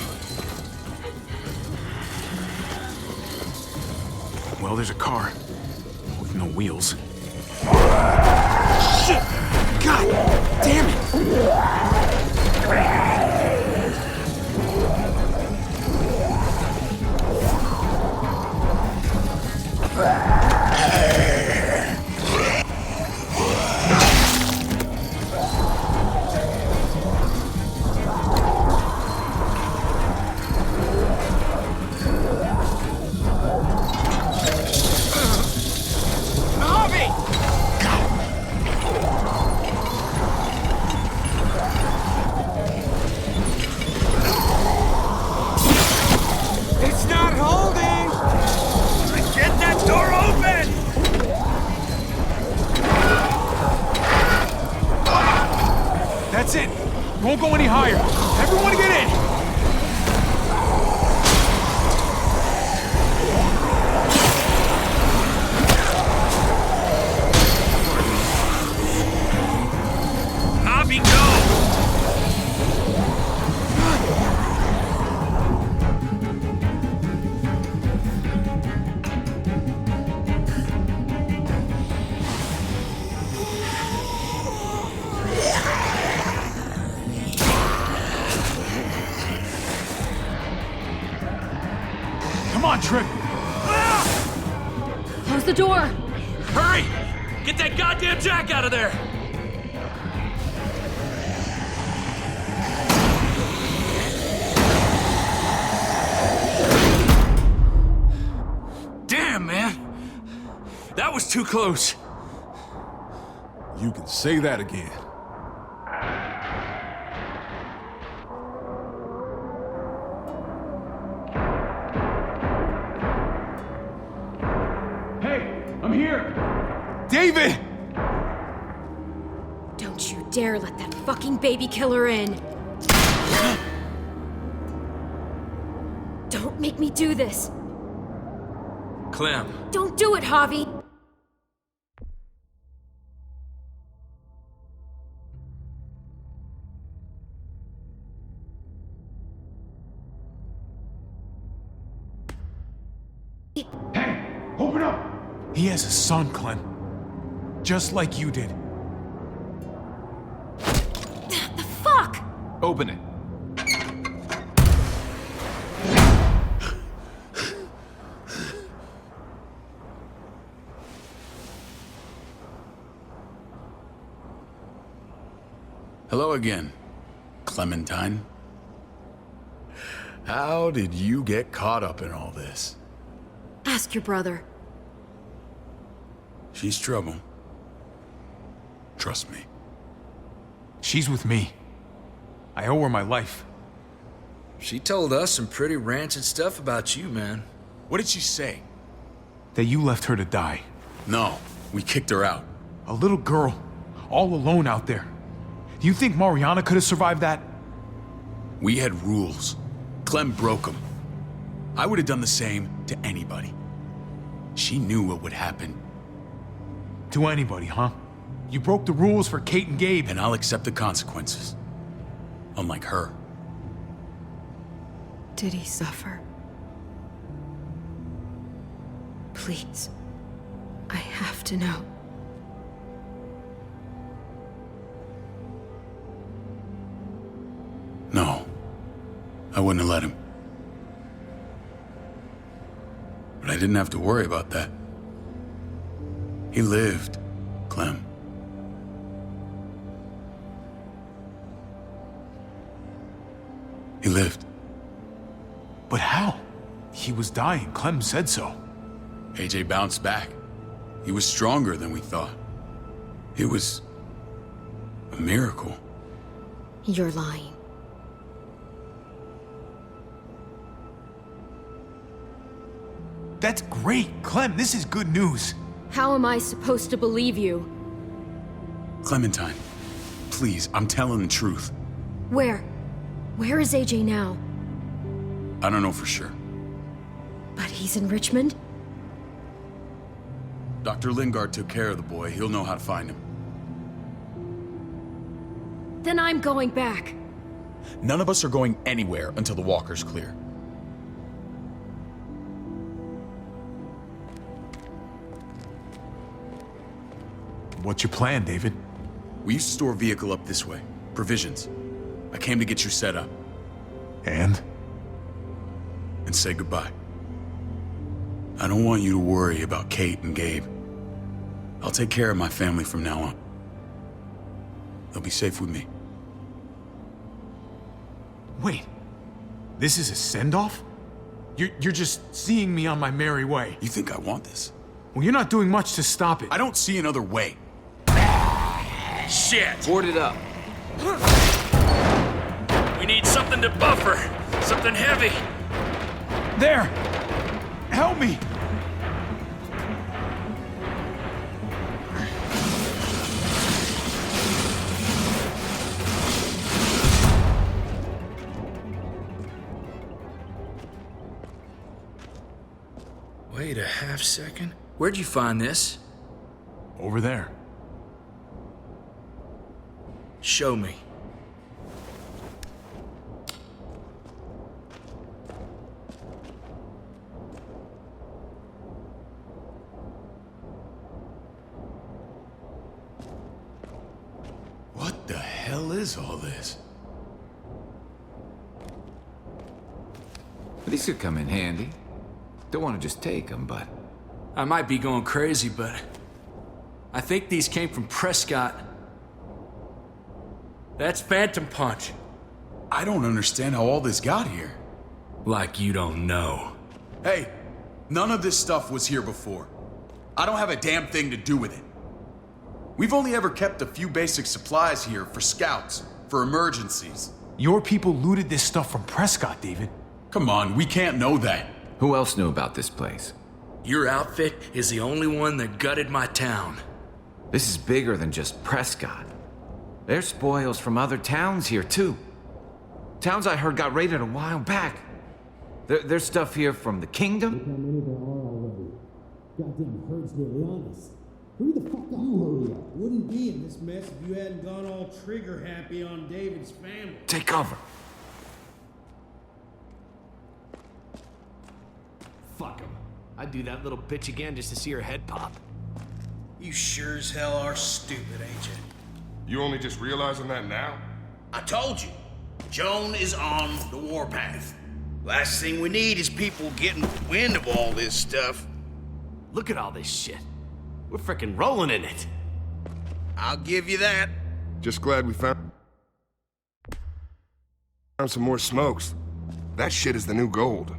Well, there's a car with no wheels. Shit! God damn It's not holding! Get that door open! That's it! Won't go any higher! Everyone get in! Javi, go! Come on, Trip! Close the door! Hurry! Get that goddamn jack out of there! Damn, man. That was too close. You can say that again. Hey, I'm here! David! Don't you dare let that fucking baby killer in. Don't make me do this. Clem. Don't do it, Javi. Open up! He has a son, Clem. Just like you did. The fuck? Open it. Hello again, Clementine. How did you get caught up in all this? Ask your brother. She's trouble. Trust me. She's with me. I owe her my life. She told us some pretty rancid stuff about you, man. What did she say? That you left her to die. No, we kicked her out. A little girl, all alone out there. Do you think Mariana could have survived that? We had rules. Clem broke them. I would have done the same to anybody. She knew what would happen. To anybody, huh? You broke the rules for Kate and Gabe. And I'll accept the consequences. Unlike her. Did he suffer? Please. I have to know. No. I wouldn't have let him. But I didn't have to worry about that. He lived, Clem. He lived. But how? He was dying. Clem said so. AJ bounced back. He was stronger than we thought. It was a miracle. You're lying. That's great. Clem, this is good news. How am I supposed to believe you? Clementine, please, I'm telling the truth. Where? Where is AJ now? I don't know for sure. But he's in Richmond? Dr. Lingard took care of the boy. He'll know how to find him. Then I'm going back. None of us are going anywhere until the walker's clear. What's your plan, David? We used to store a vehicle up this way. Provisions. I came to get you set up. And? And say goodbye. I don't want you to worry about Kate and Gabe. I'll take care of my family from now on. They'll be safe with me. Wait. This is a send-off? You're just seeing me on my merry way. You think I want this? Well, you're not doing much to stop it. I don't see another way. Shit! Board it up. We need something to buffer. Something heavy. There! Help me! Wait a half second. Where'd you find this? Over there. Show me. What the hell is all this? These could come in handy. Don't want to just take them, but... I might be going crazy, but... I think these came from Prescott. That's Phantom Punch. I don't understand how all this got here. Like you don't know. Hey, none of this stuff was here before. I don't have a damn thing to do with it. We've only ever kept a few basic supplies here for scouts, for emergencies. Your people looted this stuff from Prescott, David. Come on, we can't know that. Who else knew about this place? Your outfit is the only one that gutted my town. This is bigger than just Prescott. There's spoils from other towns here, too. Towns I heard got raided a while back. There's stuff here from the kingdom. Look how many there are already. Goddamn herd's nearly on us. Hurry the fuck up. You hurry up. Wouldn't be in this mess if you hadn't gone all trigger happy on David's family. Take cover. Fuck him. I'd do that little bitch again just to see her head pop. You sure as hell are stupid, ain't you? You only just realizing that now? I told you. Joan is on the warpath. Last thing we need is people getting wind of all this stuff. Look at all this shit. We're frickin' rolling in it. I'll give you that. Just glad we found some more smokes. That shit is the new gold.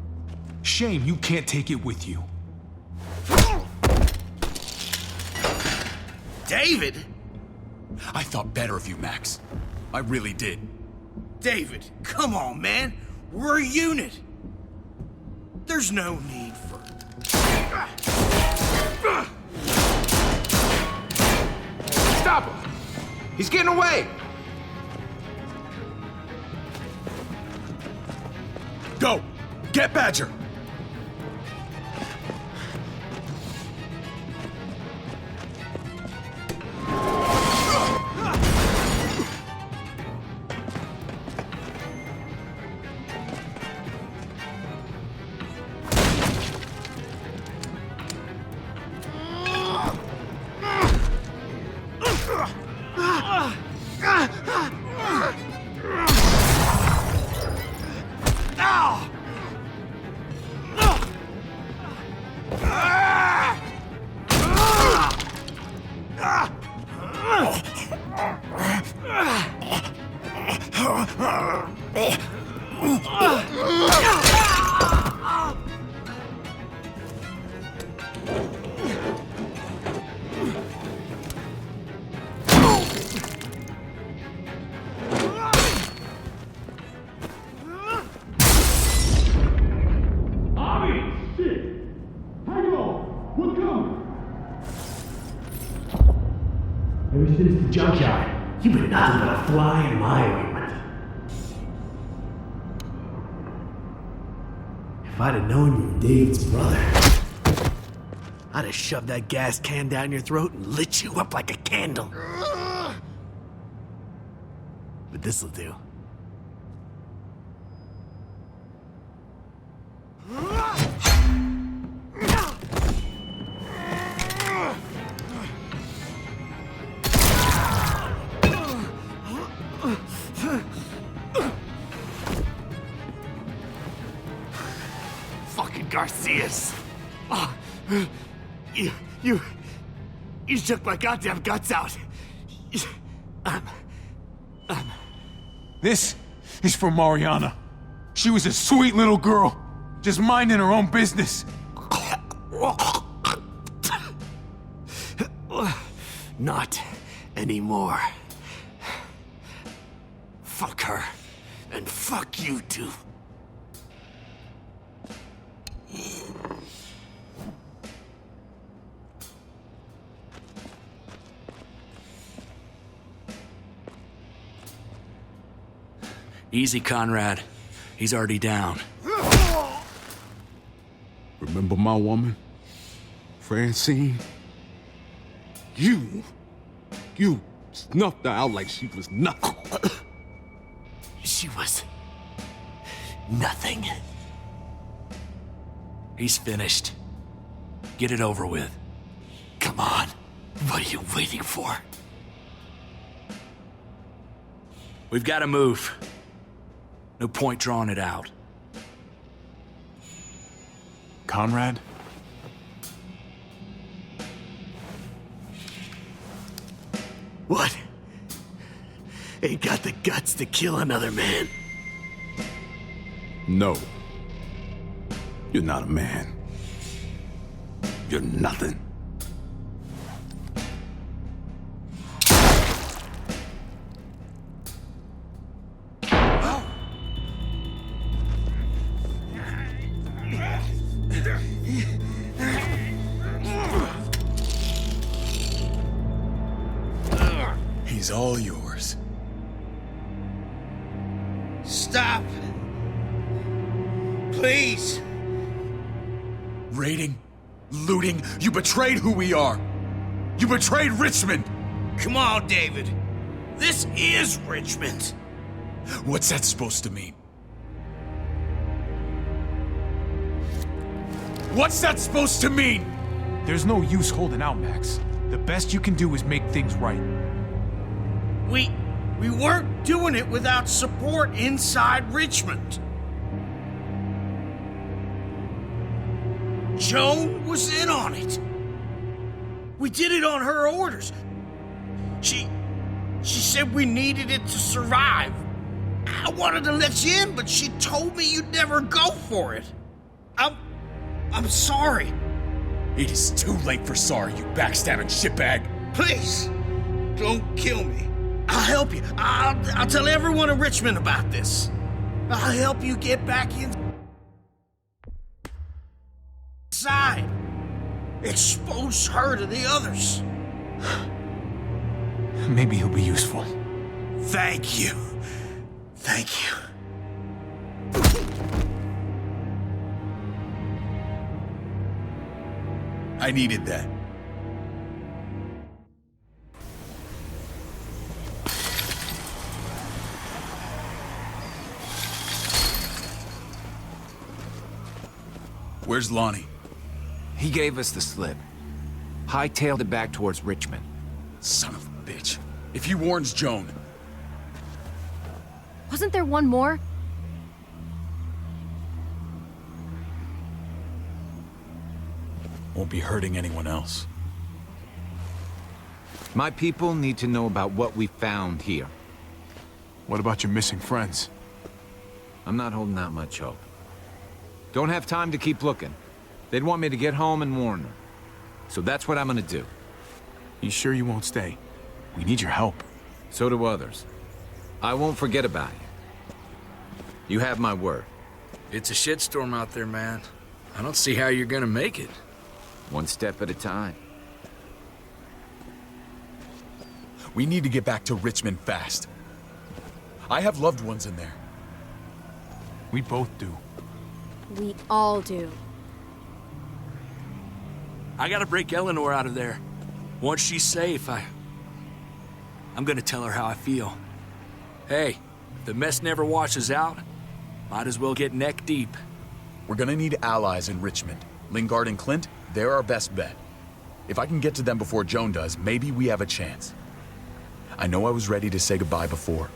Shame you can't take it with you. David? I thought better of you, Max. I really did. David, come on, man. We're a unit. There's no need for... Stop him! He's getting away! Go! Get Badger! Ever since the junkyard, you've been nothing but a fly in my ointment. If I'd have known you were David's brother, I'd have shoved that gas can down your throat and lit you up like a candle. But this'll do. Lucius! Oh, you took my goddamn guts out. This is for Mariana. She was a sweet little girl, just minding her own business. Not anymore. Fuck her. And fuck you too. Easy, Conrad. He's already down. Remember my woman? Francine? You snuffed her out like she was nothing. She was nothing. He's finished. Get it over with. Come on. What are you waiting for? We've got to move. No point drawing it out. Conrad? What? Ain't got the guts to kill another man. No. You're not a man. You're nothing. He's all yours. Stop. Please. Raiding, looting, you betrayed who we are. You betrayed Richmond. Come on, David. This is Richmond. What's that supposed to mean? What's that supposed to mean? There's no use holding out, Max. The best you can do is make things right. We weren't doing it without support inside Richmond. Joan was in on it. We did it on her orders. She said we needed it to survive. I wanted to let you in, but she told me you'd never go for it. I'm sorry. It is too late for sorry, you backstabbing shitbag. Please, don't kill me. I'll help you. I'll tell everyone in Richmond about this. I'll help you get back inside. Expose her to the others. Maybe he'll be useful. Thank you. Thank you. I needed that. Where's Lonnie? He gave us the slip. Hightailed it back towards Richmond. Son of a bitch. If he warns Joan... Wasn't there one more? Won't be hurting anyone else. My people need to know about what we found here. What about your missing friends? I'm not holding out much hope. Don't have time to keep looking. They'd want me to get home and warn them. So that's what I'm gonna do. You sure you won't stay? We need your help. So do others. I won't forget about you. You have my word. It's a shitstorm out there, man. I don't see how you're gonna make it. One step at a time. We need to get back to Richmond fast. I have loved ones in there. We both do. We all do. I gotta break Eleanor out of there. Once she's safe, I'm gonna tell her how I feel. Hey, if the mess never washes out, might as well get neck deep. We're gonna need allies in Richmond. Lingard and Clint, they're our best bet. If I can get to them before Joan does, maybe we have a chance. I know I was ready to say goodbye before,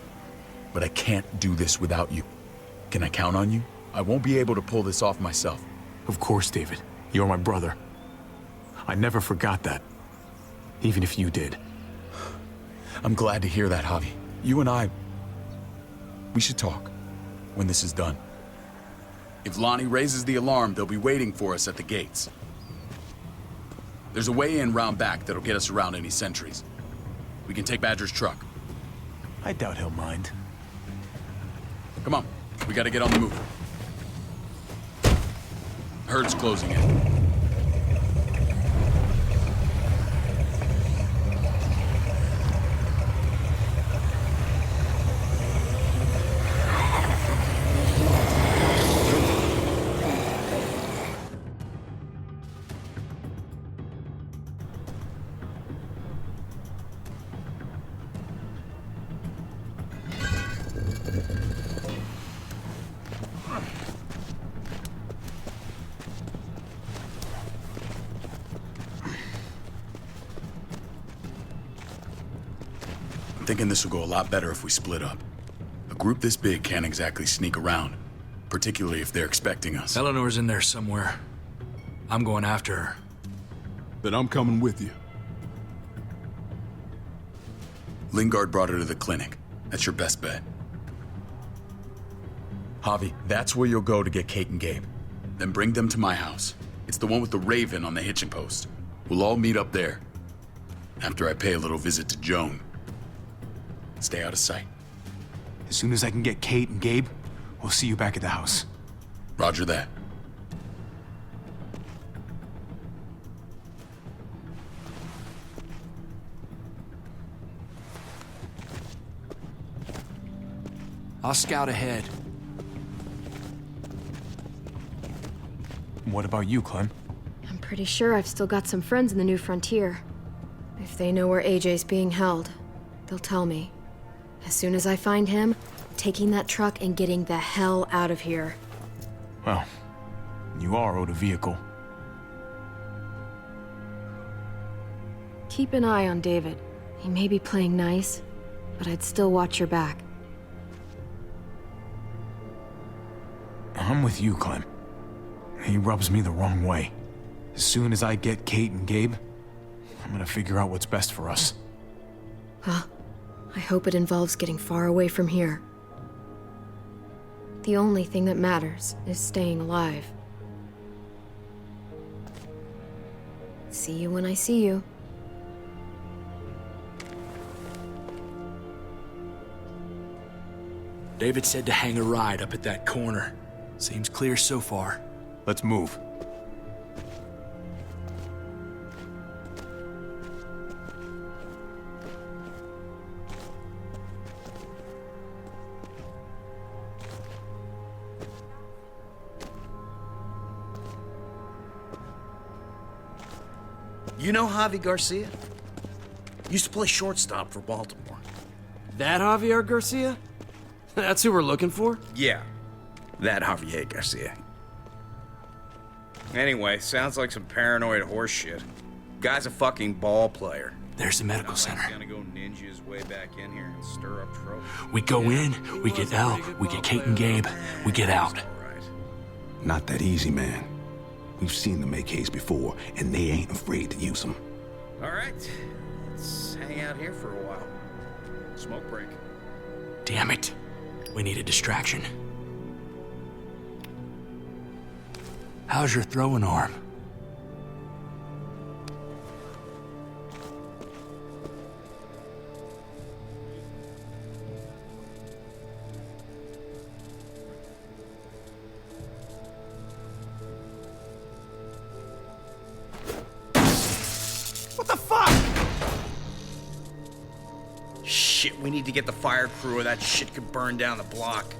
but I can't do this without you. Can I count on you? I won't be able to pull this off myself. Of course, David. You're my brother. I never forgot that. Even if you did. I'm glad to hear that, Javi. You and I... we should talk when this is done. If Lonnie raises the alarm, they'll be waiting for us at the gates. There's a way in round back that'll get us around any sentries. We can take Badger's truck. I doubt he'll mind. Come on, we gotta get on the move. Herd's closing in. I'm thinking this will go a lot better if we split up. A group this big can't exactly sneak around, particularly if they're expecting us. Eleanor's in there somewhere. I'm going after her. Then I'm coming with you. Lingard brought her to the clinic. That's your best bet. Javi, that's where you'll go to get Kate and Gabe. Then bring them to my house. It's the one with the raven on the hitching post. We'll all meet up there. After I pay a little visit to Joan. Stay out of sight. As soon as I can get Kate and Gabe, we'll see you back at the house. Roger that. I'll scout ahead. What about you, Clem? I'm pretty sure I've still got some friends in the New Frontier. If they know where AJ's being held, they'll tell me. As soon as I find him, I'm taking that truck and getting the hell out of here. Well, you are owed a vehicle. Keep an eye on David. He may be playing nice, but I'd still watch your back. I'm with you, Clem. He rubs me the wrong way. As soon as I get Kate and Gabe, I'm gonna figure out what's best for us. Well, I hope it involves getting far away from here. The only thing that matters is staying alive. See you when I see you. David said to hang a ride up at that corner. Seems clear so far. Let's move. You know Javi Garcia? Used to play shortstop for Baltimore. That Javier Garcia? That's who we're looking for? Yeah, that Javier Garcia. Anyway, sounds like some paranoid horse shit. Guy's a fucking ball player. There's the medical center. He's gonna go ninja his way back in here and stir up trouble. We go in, we get Elle, we get Kate and Gabe, we get out. Not that easy, man. We've seen them AKs before, and they ain't afraid to use them. All right, let's hang out here for a while. Smoke break. Damn it. We need a distraction. How's your throwing arm? What the fuck? Shit, we need to get the fire crew or that shit could burn down the block.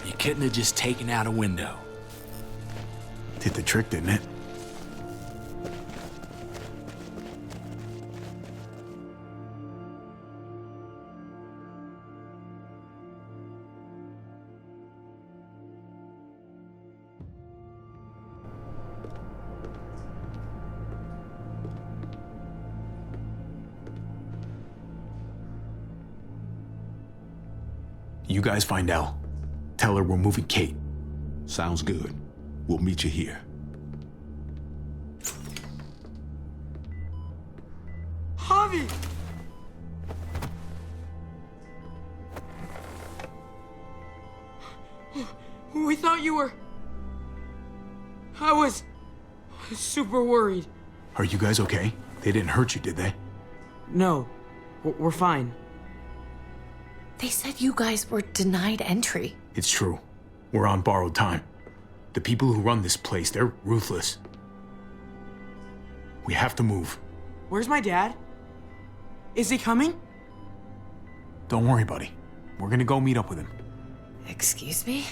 You couldn't have just taken out a window. Did the trick, didn't it? You guys find Elle. Tell her we're moving Kate. Sounds good. We'll meet you here. Javi! We thought you were... I was super worried. Are you guys okay? They didn't hurt you, did they? No, we're fine. They said you guys were denied entry. It's true. We're on borrowed time. The people who run this place, they're ruthless. We have to move. Where's my dad? Is he coming? Don't worry, buddy. We're gonna go meet up with him. Excuse me?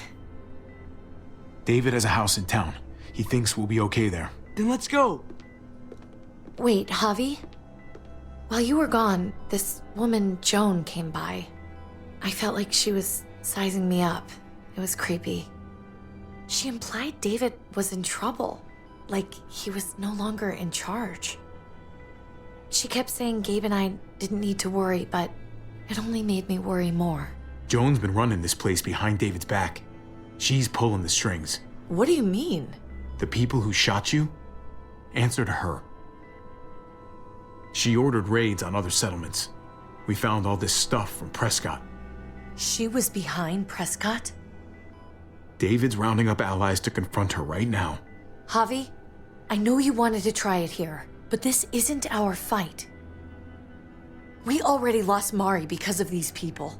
David has a house in town. He thinks we'll be okay there. Then let's go. Wait, Javi? While you were gone, this woman, Joan, came by. I felt like she was sizing me up. It was creepy. She implied David was in trouble, like he was no longer in charge. She kept saying Gabe and I didn't need to worry, but it only made me worry more. Joan's been running this place behind David's back. She's pulling the strings. What do you mean? The people who shot you answer to her. She ordered raids on other settlements. We found all this stuff from Prescott. She was behind Prescott? David's rounding up allies to confront her right now. Javi, I know you wanted to try it here, but this isn't our fight. We already lost Mari because of these people.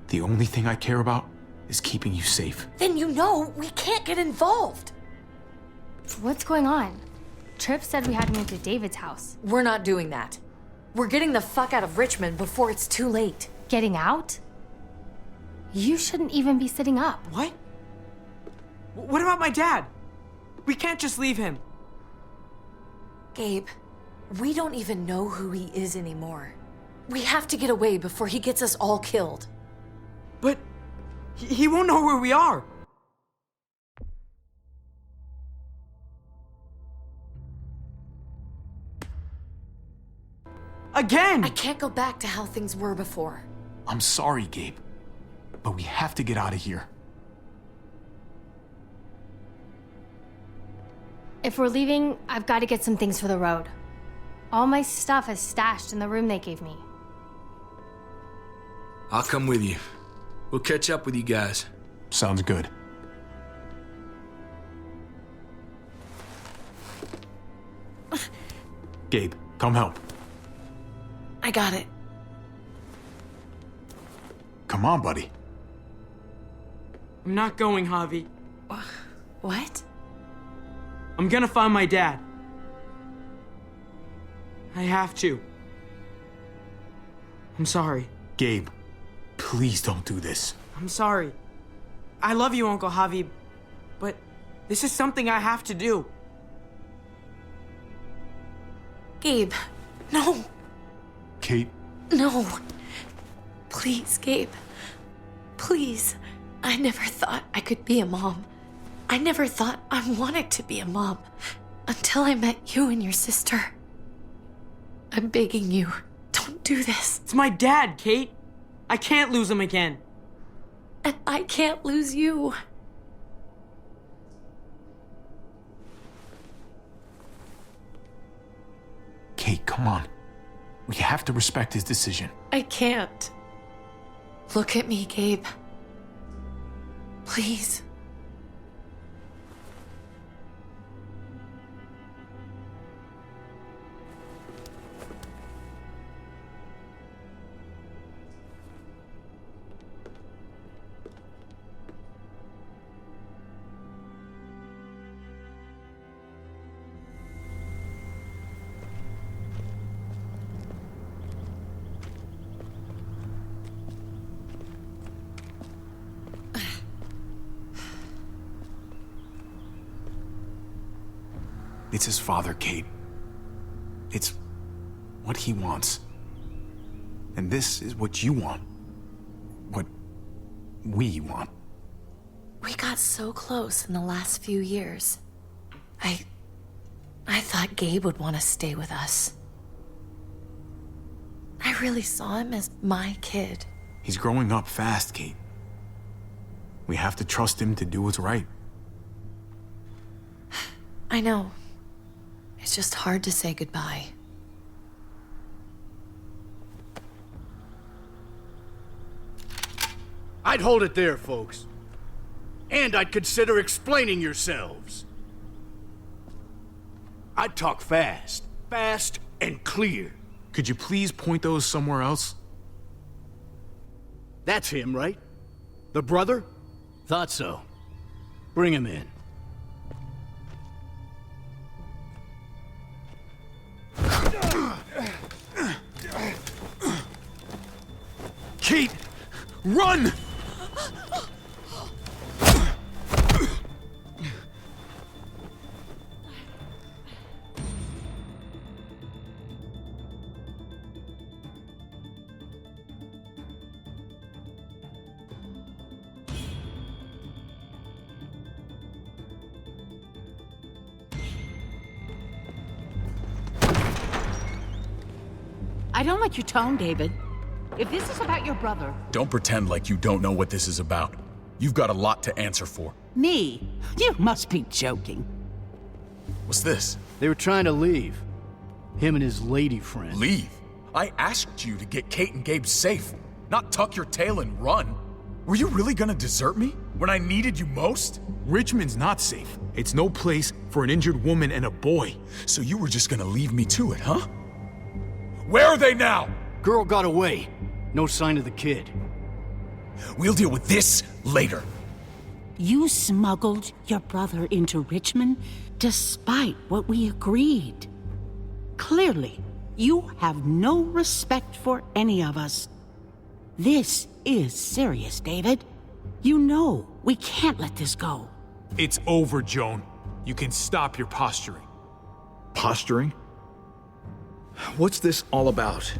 The only thing I care about is keeping you safe. Then you know we can't get involved. What's going on? Tripp said we had to move to David's house. We're not doing that. We're getting the fuck out of Richmond before it's too late. Getting out? You shouldn't even be sitting up. What? What about my dad? We can't just leave him. Gabe, we don't even know who he is anymore. We have to get away before he gets us all killed. But he won't know where we are. Again! I can't go back to how things were before. I'm sorry, Gabe, but we have to get out of here. If we're leaving, I've got to get some things for the road. All my stuff is stashed in the room they gave me. I'll come with you. We'll catch up with you guys. Sounds good. Gabe, come help. I got it. Come on, buddy. I'm not going, Javi. What? I'm gonna find my dad. I have to. I'm sorry. Gabe, please don't do this. I'm sorry. I love you, Uncle Javi, but this is something I have to do. Gabe, no. Kate. No. Please, Gabe. Please. I never thought I could be a mom. I never thought I wanted to be a mom until I met you and your sister. I'm begging you, don't do this. It's my dad, Kate. I can't lose him again. And I can't lose you. Kate, come on. We have to respect his decision. I can't. Look at me, Gabe. Please. It's his father, Kate. It's what he wants. And this is what you want. What we want. We got so close in the last few years. I thought Gabe would want to stay with us. I really saw him as my kid. He's growing up fast, Kate. We have to trust him to do what's right. I know. It's just hard to say goodbye. I'd hold it there, folks. And I'd consider explaining yourselves. I'd talk fast. Fast and clear. Could you please point those somewhere else? That's him, right? The brother? Thought so. Bring him in. Kate! Run! I don't like your tone, David. If this is about your brother... Don't pretend like you don't know what this is about. You've got a lot to answer for. Me? You must be joking. What's this? They were trying to leave. Him and his lady friend. Leave? I asked you to get Kate and Gabe safe, not tuck your tail and run. Were you really gonna desert me when I needed you most? Richmond's not safe. It's no place for an injured woman and a boy. So you were just gonna leave me to it, huh? Where are they now? Girl got away. No sign of the kid. We'll deal with this later. You smuggled your brother into Richmond despite what we agreed. Clearly, you have no respect for any of us. This is serious, David. You know we can't let this go. It's over, Joan. You can stop your posturing. Posturing? What's this all about?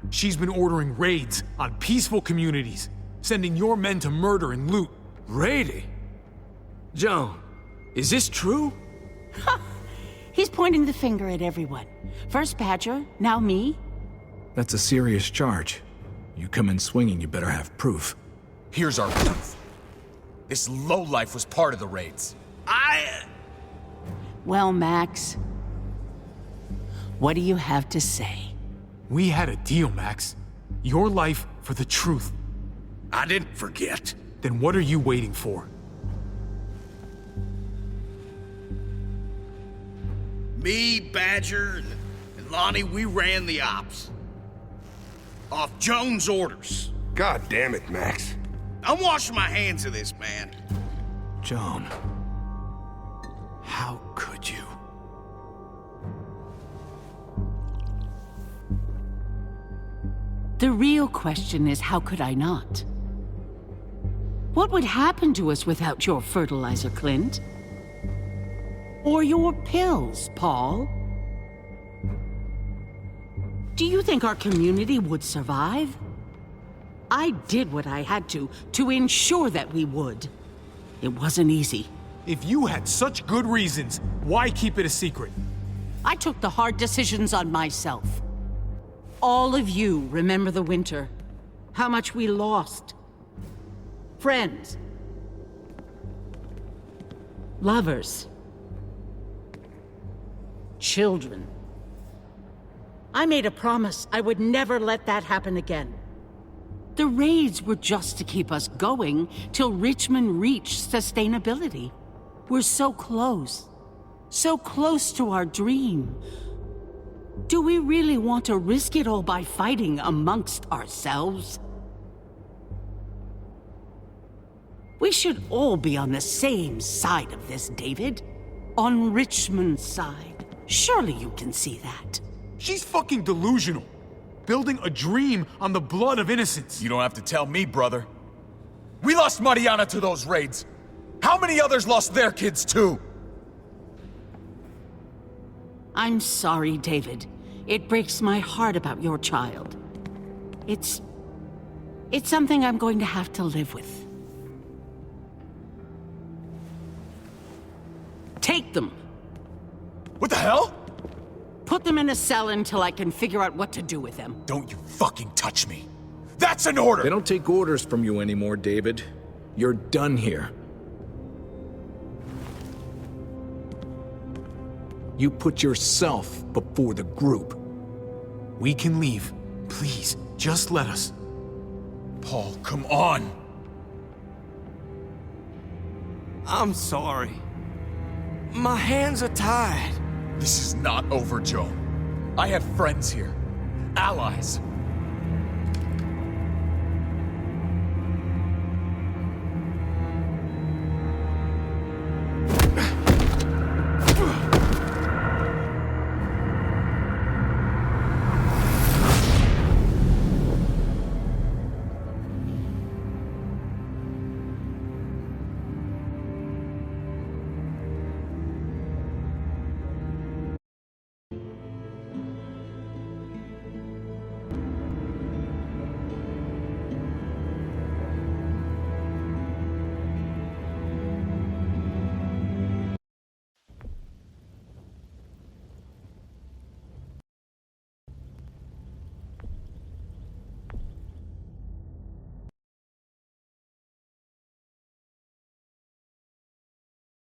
She's been ordering raids on peaceful communities, sending your men to murder and loot. Raiding? Joan, is this true? He's pointing the finger at everyone. First Badger, now me. That's a serious charge. You come in swinging, you better have proof. Here's our proof. This lowlife was part of the raids. Well, Max, what do you have to say? We had a deal, Max. Your life for the truth. I didn't forget. Then what are you waiting for? Me, Badger, and Lonnie, we ran the ops. Off Joan's orders. God damn it, Max. I'm washing my hands of this, man. Joan, how could you? The real question is, how could I not? What would happen to us without your fertilizer, Clint? Or your pills, Paul? Do you think our community would survive? I did what I had to ensure that we would. It wasn't easy. If you had such good reasons, why keep it a secret? I took the hard decisions on myself. All of you remember the winter. How much we lost. Friends. Lovers. Children. I made a promise I would never let that happen again. The raids were just to keep us going till Richmond reached sustainability. We're so close to our dream. Do we really want to risk it all by fighting amongst ourselves? We should all be on the same side of this, David. On Richmond's side. Surely you can see that. She's fucking delusional. Building a dream on the blood of innocents. You don't have to tell me, brother. We lost Mariana to those raids. How many others lost their kids too? I'm sorry, David. It breaks my heart about your child. It's something I'm going to have to live with. Take them. What the hell? Put them in a cell until I can figure out what to do with them. Don't you fucking touch me. That's an order! They don't take orders from you anymore, David. You're done here. You put yourself before the group. We can leave. Please, just let us. Paul, come on! I'm sorry. My hands are tied. This is not over, Joe. I have friends here. Allies.